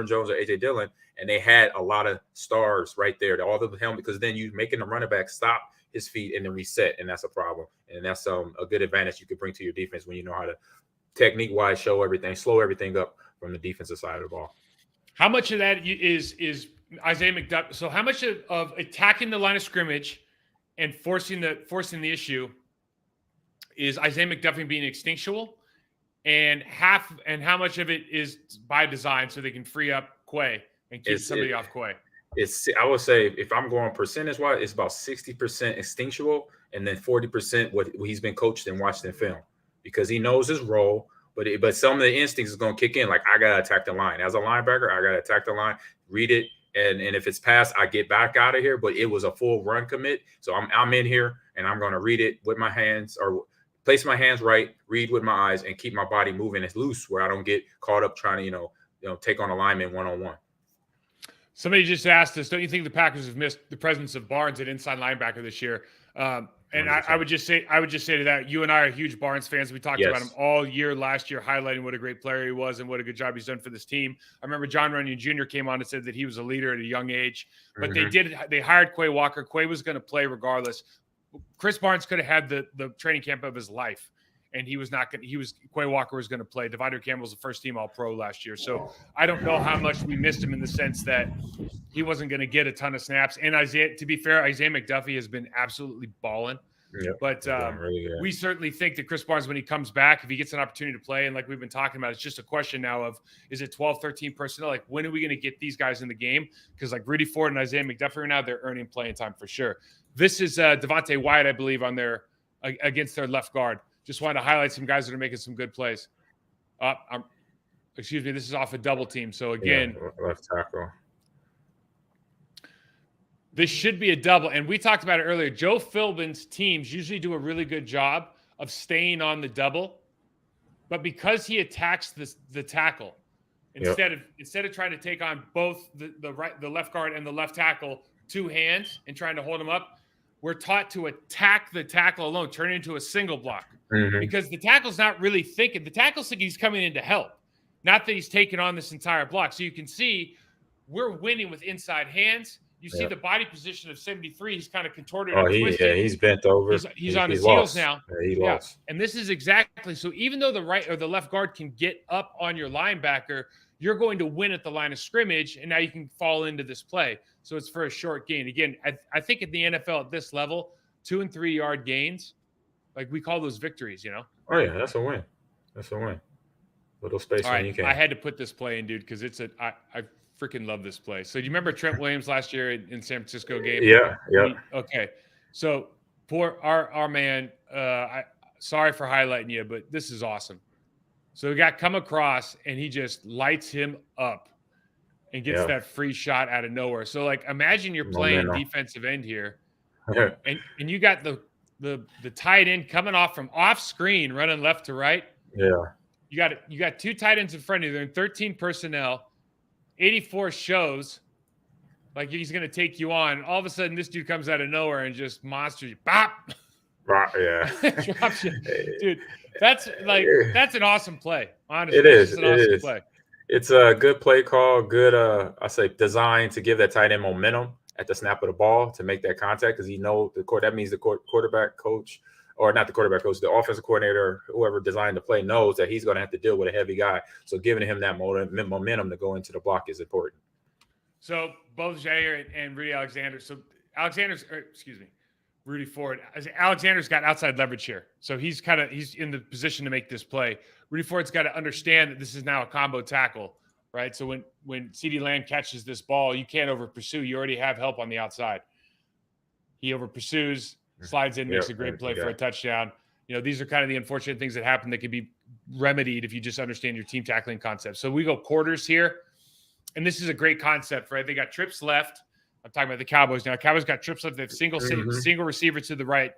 Jones or AJ Dillon, and they had a lot of stars right there, all the helmet, because then you making the running back stop his feet and then reset, and that's a problem. And that's a good advantage you could bring to your defense when you know how to technique-wise slow everything up from the defensive side of the ball. How much of that is Isaiah McDuffie? So how much of attacking the line of scrimmage and forcing the issue is Isaiah McDuffie being instinctual, and how much of it is by design so they can free up Quay and keep somebody off Quay? I would say, if I'm going percentage wise, it's about 60% instinctual, and then 40% what he's been coached and watched in film, because he knows his role. But some of the instincts is going to kick in. Like, I got to attack the line. As a linebacker, I got to attack the line, read it. And if it's passed, I get back out of here. But it was a full run commit. So I'm in here, and I'm going to read it with my hands, or place my hands right, read with my eyes, and keep my body moving as loose, where I don't get caught up trying to, take on a lineman one-on-one. Somebody just asked us, don't you think the Packers have missed the presence of Barnes at inside linebacker this year? And I would just say to that, you and I are huge Barnes fans. We talked about him all year last year, highlighting what a great player he was and what a good job he's done for this team. I remember John Runyon Jr. came on and said that he was a leader at a young age, but they hired Quay Walker. Quay was going to play regardless. Chris Barnes could have had the training camp of his life, and Quay Walker was going to play. Devontae Campbell was the first team All-Pro last year. So I don't know how much we missed him, in the sense that he wasn't going to get a ton of snaps. And to be fair, Isaiah McDuffie has been absolutely balling. Yep. But we certainly think that Chris Barnes, when he comes back, if he gets an opportunity to play, and like we've been talking about, it's just a question now of, is it 12, 13 personnel? Like, when are we going to get these guys in the game? Because like Rudy Ford and Isaiah McDuffie right now, they're earning playing time for sure. This is Devontae Wyatt, I believe, against their left guard. Just wanted to highlight some guys that are making some good plays. This is off a double team. So again, left tackle. This should be a double. And we talked about it earlier. Joe Philbin's teams usually do a really good job of staying on the double. But because he attacks the tackle, instead of trying to take on both the left guard and the left tackle, two hands, and trying to hold him up, we're taught to attack the tackle alone, turn it into a single block. Because the tackle's not really thinking. The tackle's thinking he's coming in to help, not that he's taking on this entire block. So you can see we're winning with inside hands. You see the body position of 73. He's kind of contorted and twisted. He's bent over. He's on his heels now. Yeah, he lost. And this is exactly so. Even though the right or the left guard can get up on your linebacker, you're going to win at the line of scrimmage, and now you can fall into this play. So it's for a short gain. Again, I think at the NFL at this level, 2 and 3 yard gains, like we call those victories, Oh yeah, that's a win. Little space. All right, you can. I had to put this play in, dude, because it's freaking love this play. So do you remember Trent Williams last year in San Francisco game? Yeah. Okay. So poor our man, sorry for highlighting you, but this is awesome. So we got come across and he just lights him up and gets that free shot out of nowhere. So like imagine you're playing defensive end here and you got the tight end coming off from off screen running left to right. Yeah. You got two tight ends in front of you. They're in 13 personnel. 84 shows like he's going to take you on. All of a sudden, this dude comes out of nowhere and just monsters you. Bop! Right, yeah. Drops you. Dude, that's an awesome play. Honestly, it is. An awesome play. It's a good play call, good, I say, design to give that tight end momentum at the snap of the ball to make that contact because that means the quarterback coach, or not the quarterback coach, the offensive coordinator, whoever designed the play knows that he's going to have to deal with a heavy guy. So giving him that momentum to go into the block is important. So both Jair and Rudy Alexander. So Rudy Ford. Alexander's got outside leverage here. So he's in the position to make this play. Rudy Ford's got to understand that this is now a combo tackle, right? So when CeeDee Lamb catches this ball, you can't over pursue. You already have help on the outside. He over pursues, slides in, makes a great play for a touchdown. These are kind of the unfortunate things that happen that can be remedied if you just understand your team tackling concept. So we go quarters here, and this is a great concept, right? They got trips left. I'm talking about the Cowboys now. Cowboys got trips left. They have single receiver to the right.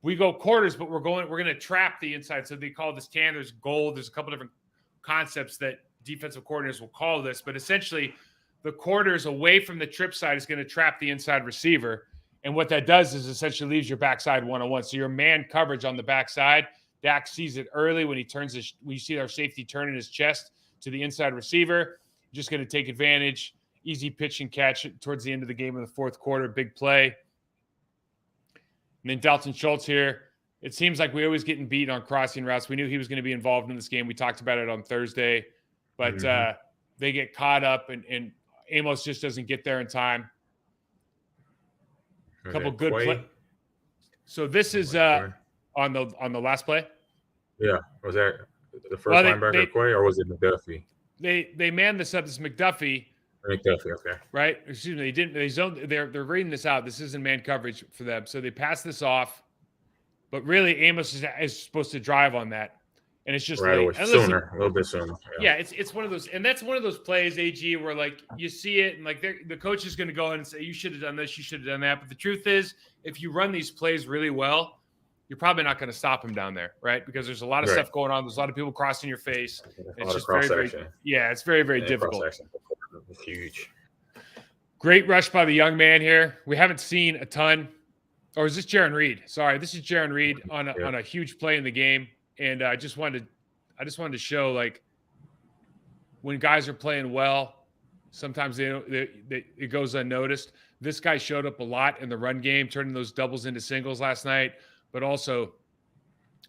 We go quarters, but we're going to trap the inside. So they call this tan. There's gold. There's a couple different concepts that defensive coordinators will call this, but essentially the quarters away from the trip side is going to trap the inside receiver. And what that does is essentially leaves your backside one-on-one. So your man coverage on the backside, Dak sees it early when you see our safety turning his chest to the inside receiver, just going to take advantage. Easy pitch and catch towards the end of the game in the fourth quarter. Big play. And then Dalton Schultz here. It seems like we're always getting beat on crossing routes. We knew he was going to be involved in this game. We talked about it on Thursday. But they get caught up, and Amos just doesn't get there in time. A couple good plays. So this is on the last play? Yeah. Was that the first linebacker Quay, or was it McDuffie? They manned this up. This is McDuffie. McDuffie, okay. Right? Excuse me. They're reading this out. This isn't man coverage for them. So they pass this off. But really, Amos is supposed to drive on that. And it's just a little bit sooner. Yeah, it's one of those, and that's one of those plays, AG, where like you see it, and like the coach is going to go in and say, "You should have done this, you should have done that." But the truth is, if you run these plays really well, you're probably not going to stop him down there, right? Because there's a lot of stuff going on. There's a lot of people crossing your face. It's just very, it's very, very difficult. It's huge. Great rush by the young man here. We haven't seen a ton. Or is this Jaron Reed? Sorry, this is Jaron Reed on a huge play in the game. And I just wanted to show, like, when guys are playing well, sometimes it goes unnoticed. This guy showed up a lot in the run game, turning those doubles into singles last night, but also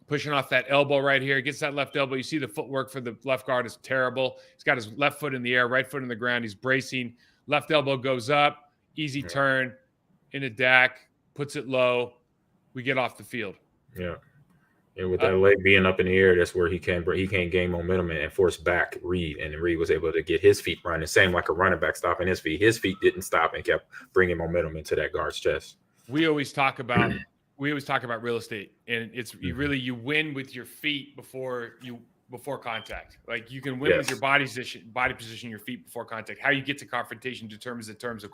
pushing off that elbow right here. Gets that left elbow. You see the footwork for the left guard is terrible. He's got his left foot in the air, right foot in the ground. He's bracing. Left elbow goes up. Easy turn into Dak. Puts it low. We get off the field. Yeah. And with that leg being up in the air, that's where he can gain momentum and force back Reed. And Reed was able to get his feet running, same like a running back stopping his feet. His feet didn't stop and kept bringing momentum into that guard's chest. We always talk about real estate, and it's you win with your feet before contact. Like you can win with your body position, your feet before contact. How you get to confrontation determines the terms of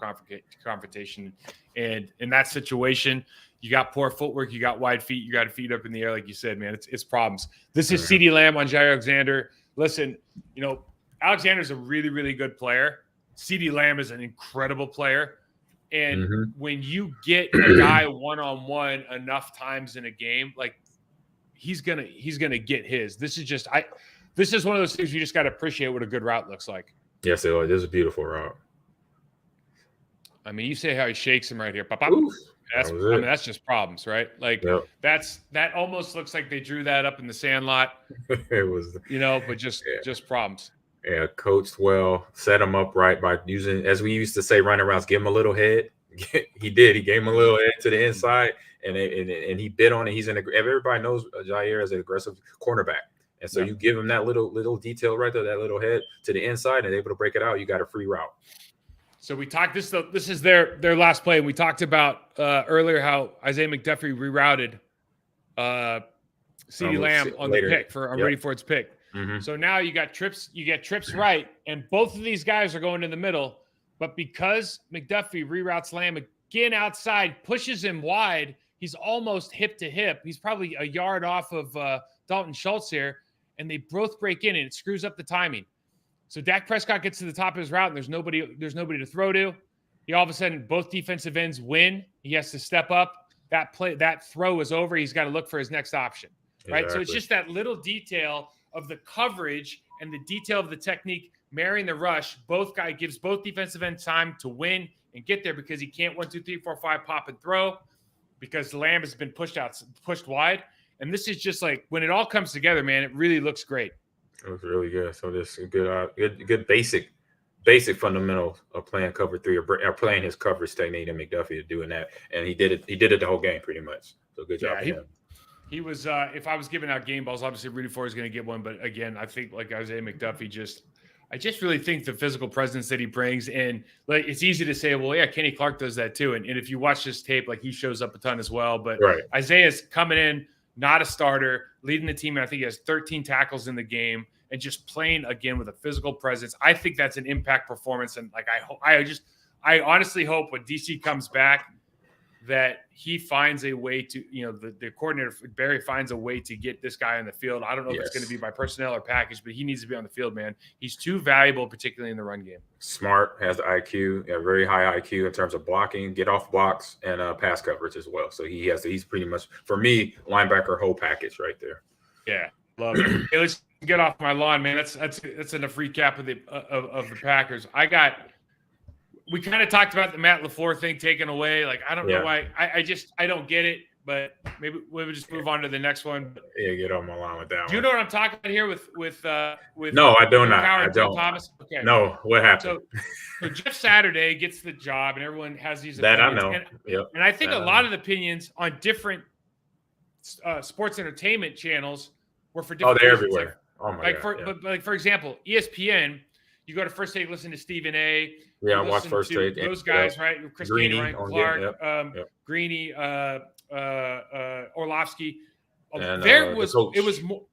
confrontation. And in that situation, you got poor footwork, you got wide feet, you got feet up in the air, like you said, man. It's problems. This is CeeDee Lamb on Jair Alexander. Listen, Alexander's a really, really good player. CeeDee Lamb is an incredible player. And when you get a guy one-on-one enough times in a game, like he's gonna get his. This is one of those things you just got to appreciate what a good route looks like. Yes, it is a beautiful route. I mean, you say how he shakes him right here. That's just problems, right? Like that almost looks like they drew that up in the sandlot. It was, but just problems. Yeah, coached well, set him up right by using, as we used to say, running routes, give him a little head. He did. He gave him a little head to the inside, and he bit on it. Everybody knows Jair as an aggressive cornerback, And so you give them that little detail right there, that little head to the inside, and they're able to break it out. You got a free route. So we talked this is their last play. We talked about earlier how Isaiah McDuffie rerouted CeeDee Lamb on the pick for Brady Ford's pick. Mm-hmm. So now you get trips right, and both of these guys are going in the middle. But because McDuffie reroutes Lamb again outside, pushes him wide, he's almost hip to hip. He's probably a yard off of Dalton Schultz here, and they both break in, and it screws up the timing. So Dak Prescott gets to the top of his route, and there's nobody to throw to. He all of a sudden, both defensive ends win. He has to step up. That throw is over. He's got to look for his next option, right? Exactly. So it's just that little detail of the coverage and the detail of the technique marrying the rush. Gives both defensive ends time to win and get there because he can't 1, 2, 3, 4, 5 pop and throw because Lamb has been pushed wide. And this is just like when it all comes together, man. It really looks great. It was really good. So this is good basic fundamentals of playing cover 3 or playing his coverage technique and McDuffie doing that, and he did it the whole game pretty much. So good job. Yeah, he was. If I was giving out game balls, obviously Rudy Ford is going to get one, but again, I think like Isaiah McDuffie I just really think the physical presence that he brings, and like it's easy to say, well, yeah, Kenny Clark does that too, and if you watch this tape, like he shows up a ton as well. But Isaiah's coming in, not a starter, leading the team, and I think he has 13 tackles in the game, and just playing again with a physical presence. I think that's an impact performance, and like I honestly hope when DC comes back that he finds a way to, the coordinator Barry finds a way to get this guy on the field. I don't know if it's going to be by personnel or package, but he needs to be on the field, man. He's too valuable, particularly in the run game. Smart, has the IQ, very high IQ in terms of blocking, get off blocks, and pass coverage as well. So he's pretty much, for me, linebacker whole package right there. Yeah, love it. Hey, let's get off my lawn, man. That's enough recap of the Packers. We kind of talked about the Matt LaFleur thing taken away. Like, I don't know why. I don't get it, but maybe we'll just move on to the next one. Yeah, get on my line with that one. Do you know what I'm talking about here with No, I do not. I don't. Thomas? Okay. No, what happened? So Jeff Saturday gets the job, and everyone has these that opinions. I know. And I think a lot of the opinions on different sports entertainment channels were for different they're reasons. everywhere. But for example, ESPN, you go to First Take, listen to Stephen A. Yeah, I watch First Take. Those guys, right? Chris Greeny, Ryan Clark, Greeny, Orlovsky. And, it was more.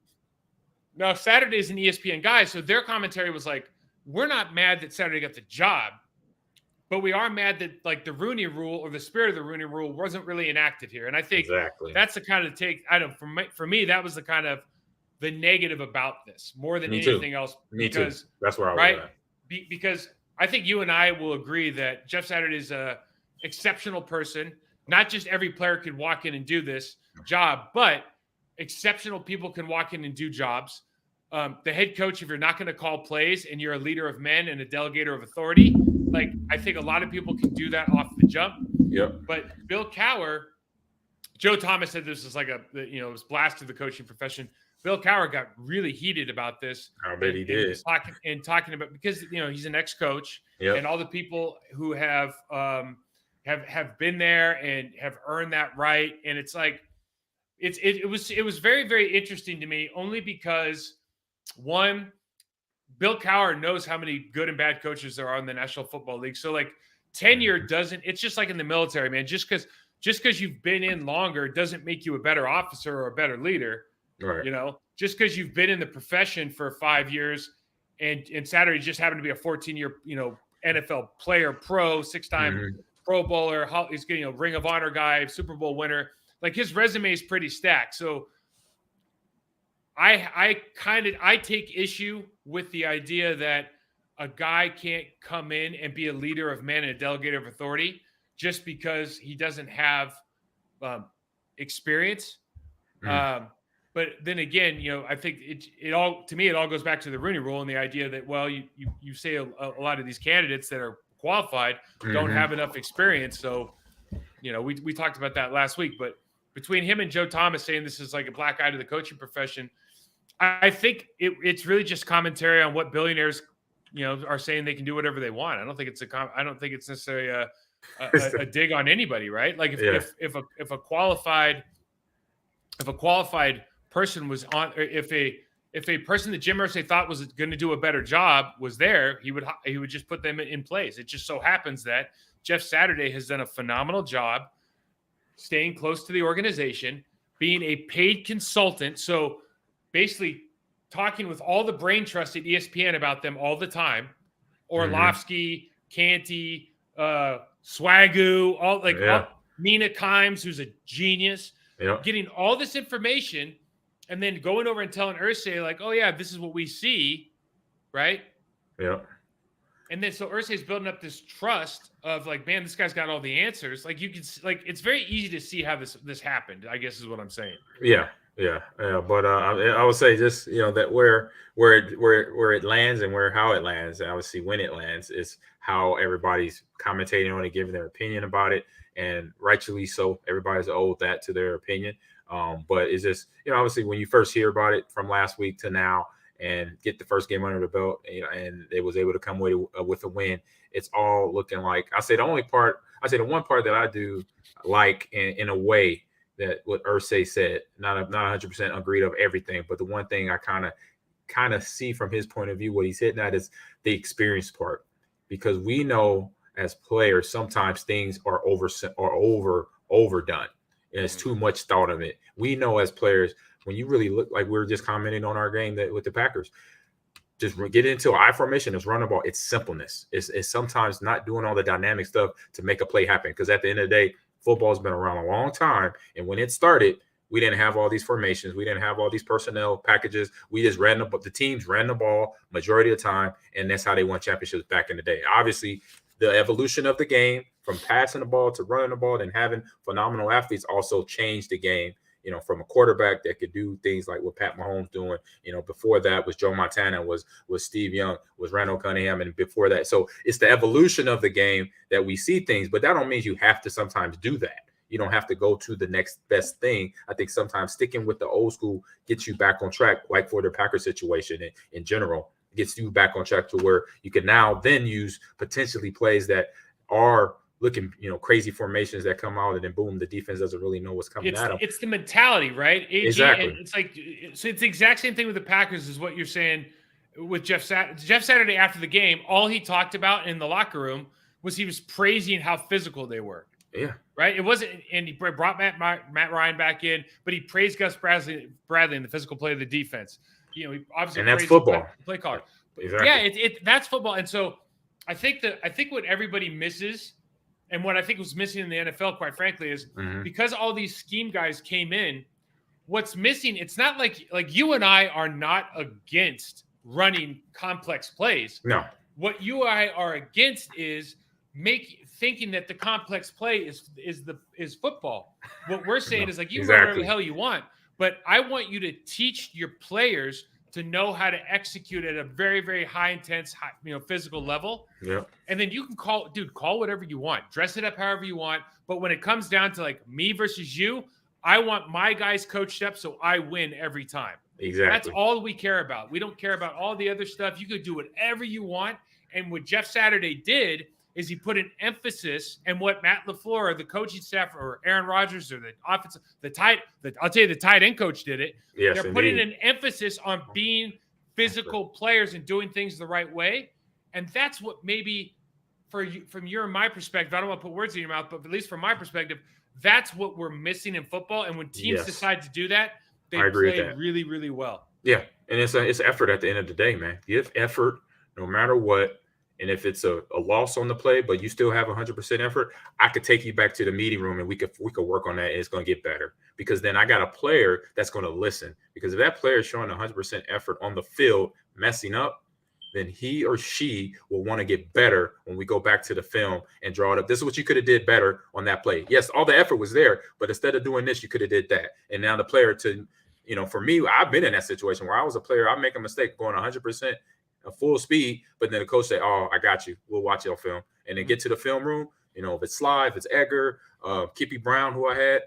Now Saturday's an ESPN guy, so their commentary was like, "We're not mad that Saturday got the job, but we are mad that like the Rooney Rule or the spirit of the Rooney Rule wasn't really enacted here." And I think that's the kind of take. I don't. For me, that was the kind of the negative about this more than anything else. Me too. That's where I was at. Because I think you and I will agree that Jeff Saturday is a exceptional person. Not just every player could walk in and do this job, but exceptional people can walk in and do jobs. The head coach, if you're not going to call plays and you're a leader of men and a delegator of authority, like I think a lot of people can do that off the jump. Yep. But Bill Cowher, Joe Thomas said this is like it was blast to the coaching profession. Bill Cowher got really heated about this. I bet he did. Talking about because he's an ex-coach, and all the people who have been there and have earned that right, and it's like it was very, very interesting to me only because one, Bill Cowher knows how many good and bad coaches there are in the National Football League. So like tenure doesn't. It's just like in the military, man. Just because you've been in longer doesn't make you a better officer or a better leader. Right. Just because you've been in the profession for 5 years and Saturday just happened to be a 14-year, NFL player, pro, 6-time Pro Bowler. He's getting Ring of Honor guy, Super Bowl winner. Like his resume is pretty stacked. So I take issue with the idea that a guy can't come in and be a leader of men and a delegator of authority just because he doesn't have experience. But then again, I think it all goes back to the Rooney Rule and the idea that, well, you say a lot of these candidates that are qualified don't have enough experience. So, we talked about that last week, but between him and Joe Thomas saying this is like a black eye to the coaching profession, I think it's really just commentary on what billionaires, are saying they can do whatever they want. I don't think it's necessarily a dig on anybody, right? Like if a qualified person was on, if if a person that Jim Irsay thought was going to do a better job was there, he would just put them in place. It just so happens that Jeff Saturday has done a phenomenal job staying close to the organization, being a paid consultant. So basically talking with all the brain trust at ESPN about them all the time. Orlovsky, Canty, Swagoo, all Nina Kimes, who's a genius, getting all this information and then going over and telling Irsay, like, oh, yeah, this is what we see, right? Yeah. And then so Irsay's building up this trust of like, man, this guy's got all the answers. Like you can like, it's very easy to see how this happened, I guess is what I'm saying. Yeah. But I would say just, that where it lands and how it lands, and obviously when it lands is how everybody's commentating on it, giving their opinion about it, and rightfully so. Everybody's owed that to their opinion. But it's just, obviously when you first hear about it from last week to now and get the first game under the belt, and it was able to come away with a win, it's all looking like, the one part that I do like in a way that what Irsay said, not 100% agreed of everything, but the one thing I kind of see from his point of view, what he's hitting at is the experience part, because we know as players sometimes things are overdone and it's too much thought of it. We know as players, when you really look, like we were just commenting on our game with the Packers, just get into an I formation, just run the ball. It's simpleness. It's sometimes not doing all the dynamic stuff to make a play happen, because at the end of the day, football's been around a long time. And when it started, we didn't have all these formations. We didn't have all these personnel packages. We just the teams ran the ball majority of the time. And that's how they won championships back in the day. Obviously, the evolution of the game from passing the ball to running the ball and having phenomenal athletes also changed the game, from a quarterback that could do things like what Pat Mahomes doing. Before that was Joe Montana, was Steve Young, was Randall Cunningham, and before that. So it's the evolution of the game that we see things, but that don't mean you have to sometimes do that. You don't have to go to the next best thing. I think sometimes sticking with the old school gets you back on track, like for the Packers situation in general, gets you back on track to where you can now then use potentially plays that are looking, crazy formations that come out, and then boom, the defense doesn't really know what's coming at them. It's the mentality, right? Exactly. It's like, so it's the exact same thing with the Packers is what you're saying with Jeff Saturday after the game. All he talked about in the locker room was he was praising how physical they were. Yeah. Right. It wasn't, and he brought Matt Ryan back in, but he praised Gus Bradley in the physical play of the defense. He obviously, and that's football. Play caller. Exactly. Yeah, that's football. And so I think what everybody misses, and what I think was missing in the NFL, quite frankly, is because all these scheme guys came in, what's missing, it's not like you and I are not against running complex plays. No. What you and I are against is thinking that the complex play is football. What we're saying is like, you run whatever the hell you want, but I want you to teach your players to know how to execute at a very, very high intense, physical level. Yeah. And then you can call whatever you want, dress it up however you want. But when it comes down to like me versus you, I want my guys coached up so I win every time. Exactly. That's all we care about. We don't care about all the other stuff. You could do whatever you want. And what Jeff Saturday did is he put an emphasis, and what Matt LaFleur, the coaching staff, or Aaron Rodgers, or the offensive, I'll tell you, the tight end coach did it. Yes, they're putting an emphasis on being physical players and doing things the right way. And that's what maybe from your and my perspective, I don't want to put words in your mouth, but at least from my perspective, that's what we're missing in football. And when teams decide to do that, they play really, really well. Yeah. And it's effort at the end of the day, man. Give effort no matter what. And if it's a loss on the play, but you still have 100% effort, I could take you back to the meeting room and we could work on that, and it's going to get better, because then I got a player that's going to listen. Because if that player is showing 100% effort on the field, messing up, then he or she will want to get better when we go back to the film and draw it up. This is what you could have did better on that play. Yes, all the effort was there, but instead of doing this, you could have did that. And now the player for me, I've been in that situation where I was a player. I make a mistake going 100%. Full speed, but then the coach say, "Oh, I got you. We'll watch your film." And then get to the film room. If it's Sly, if it's Edgar, Kippy Brown, who I had,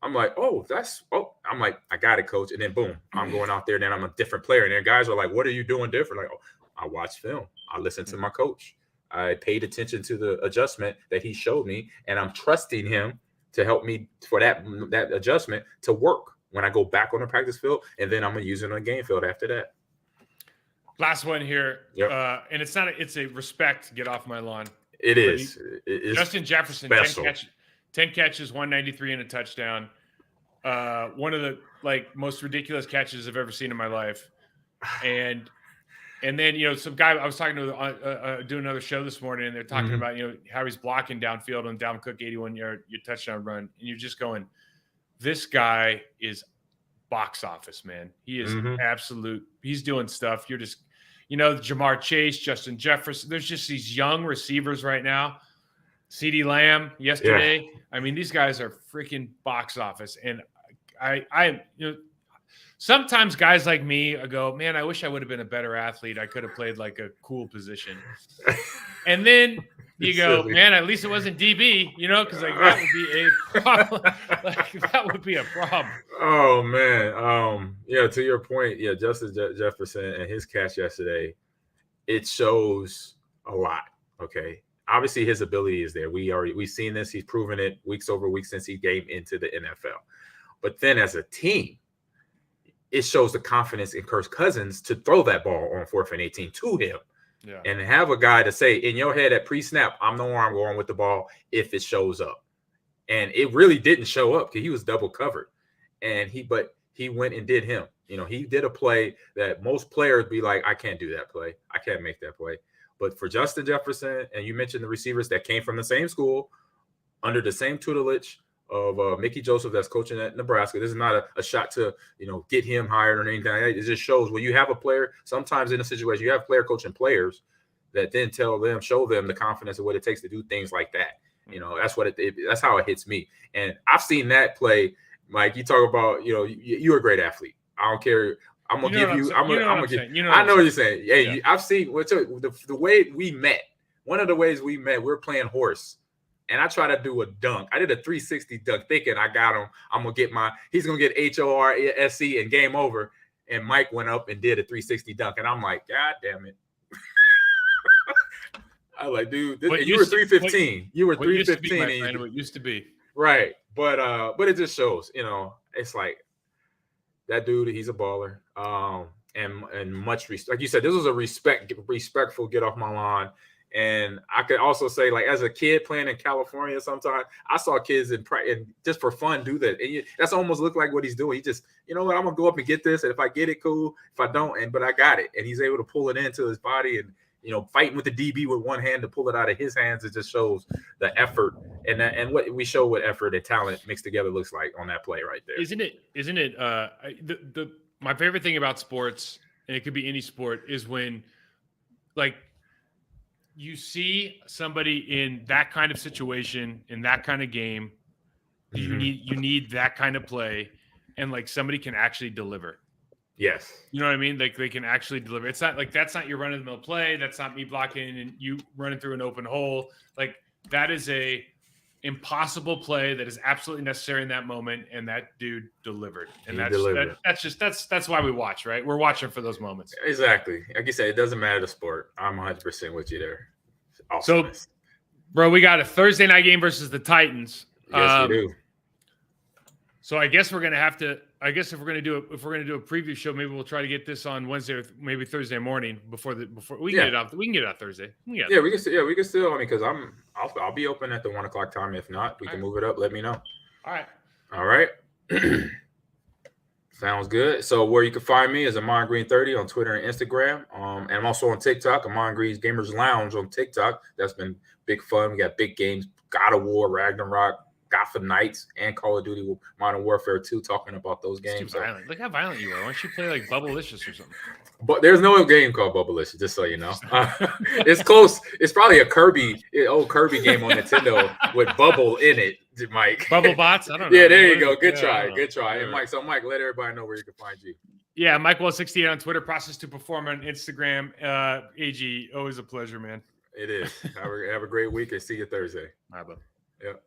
I'm like, I'm like, I got it, coach. And then boom, I'm going out there. And then I'm a different player. And then guys are like, "What are you doing different?" Like, I watched film. I listened to my coach. I paid attention to the adjustment that he showed me, and I'm trusting him to help me for that adjustment to work. when I go back on the practice field, and then I'm going to use it on the game field after that. Last one here. Yep. And it's a respect. Get off my lawn. It is. Justin Jefferson, 10 catches, 193 and a touchdown. One of the most ridiculous catches I've ever seen in my life. And then, some guy I was talking to doing another show this morning, and they're talking about, how he's blocking downfield on Dalvin Cook 81-yard touchdown run. And you're just going, this guy is box office, man. He is absolute. He's doing stuff. You're just, Jamar Chase, Justin Jefferson. There's just these young receivers right now. CeeDee Lamb yesterday. Yeah. I mean, these guys are freaking box office. And I sometimes guys like me go, man, I wish I would have been a better athlete. I could have played like a cool position. And then you go, man, at least it wasn't DB, because that would be a problem. That would be a problem. Oh man. To your point, Justin Jefferson and his catch yesterday, it shows a lot. Okay. Obviously his ability is there. We've seen this. He's proven it weeks over weeks since he came into the NFL. But then as a team, it shows the confidence in Kirk Cousins to throw that ball on 4th and 18 to him. Yeah. And have a guy to say in your head at pre-snap, I'm know where I'm going with the ball if it shows up. And it really didn't show up because he was double covered. And he went and did him. He did a play that most players be like, I can't do that play. I can't make that play. But for Justin Jefferson, and you mentioned the receivers that came from the same school, under the same tutelage of Mickey Joseph that's coaching at Nebraska. This is not a shot to, get him hired or anything. It just shows when you have a player, sometimes in a situation, you have player coaching players that then show them the confidence of what it takes to do things like that. That's how it hits me. And I've seen that play, Mike. You talk about, you're a great athlete. I don't care. I'm going to give you, I'm going to give I know what you're saying. Hey, I've seen the way we met. One of the ways we met, we're playing horse. And I try to do a dunk. I did a 360 dunk thinking I got him. He's going to get HORSC and game over. And Mike went up and did a 360 dunk. And I'm like, God damn it. I was like, dude, you were 315. You were 315. What used to be. Right. But it just shows, it's like that dude, he's a baller. And much respect. Like you said, this was a respectful get off my lawn. And I could also say, like, as a kid playing in California, sometimes I saw kids and just for fun do that. And that's almost look like what he's doing. He just, I'm going to go up and get this. And if I get it, cool. If I don't, but I got it. And he's able to pull it into his body and, fighting with the DB with one hand to pull it out of his hands. It just shows the effort and what we show what effort and talent mixed together looks like on that play right there. Isn't it my favorite thing about sports, and it could be any sport, is when you see somebody in that kind of situation, in that kind of game, you need that kind of play, and somebody can actually deliver. Yes. You know what I mean? They can actually deliver. It's not that's not your run-of-the-mill play. That's not me blocking and you running through an open hole. That is a impossible play that is absolutely necessary in that moment, and that dude delivered. And that's why we watch, right? We're watching for those moments. Exactly. Like you said, it doesn't matter the sport. I'm 100% with you there. Awesome. So, bro, we got a Thursday night game versus the Titans. Yes, we do. So I guess we're gonna have to. I guess if we're gonna do a preview show, maybe we'll try to get this on Wednesday or maybe Thursday morning before we can get it out. We can get it out Thursday. We can still. I mean, because I'll be open at the 1 o'clock time. If not, we can move it up. Let me know. All right. Sounds good. So where you can find me is Amon Green 30 on Twitter and Instagram. And I'm also on TikTok, Amon Green's Gamers Lounge on TikTok. That's been big fun. We got big games, God of War, Ragnarok, Gotham Knights, and Call of Duty Modern Warfare 2, talking about those games. Violent. Look how violent you are. Why don't you play Bubblicious or something? But there's no game called Bubblicious, just so you know. It's close. It's probably an old Kirby game on Nintendo with Bubble in it, Mike. Bubble Bots? I don't know. Yeah, there you go. Good try. And Mike, let everybody know where you can find you. Yeah, Mike168 on Twitter, Process to Perform on Instagram. AG, always a pleasure, man. It is. Have a great week and see you Thursday. Bye, bud. Yep.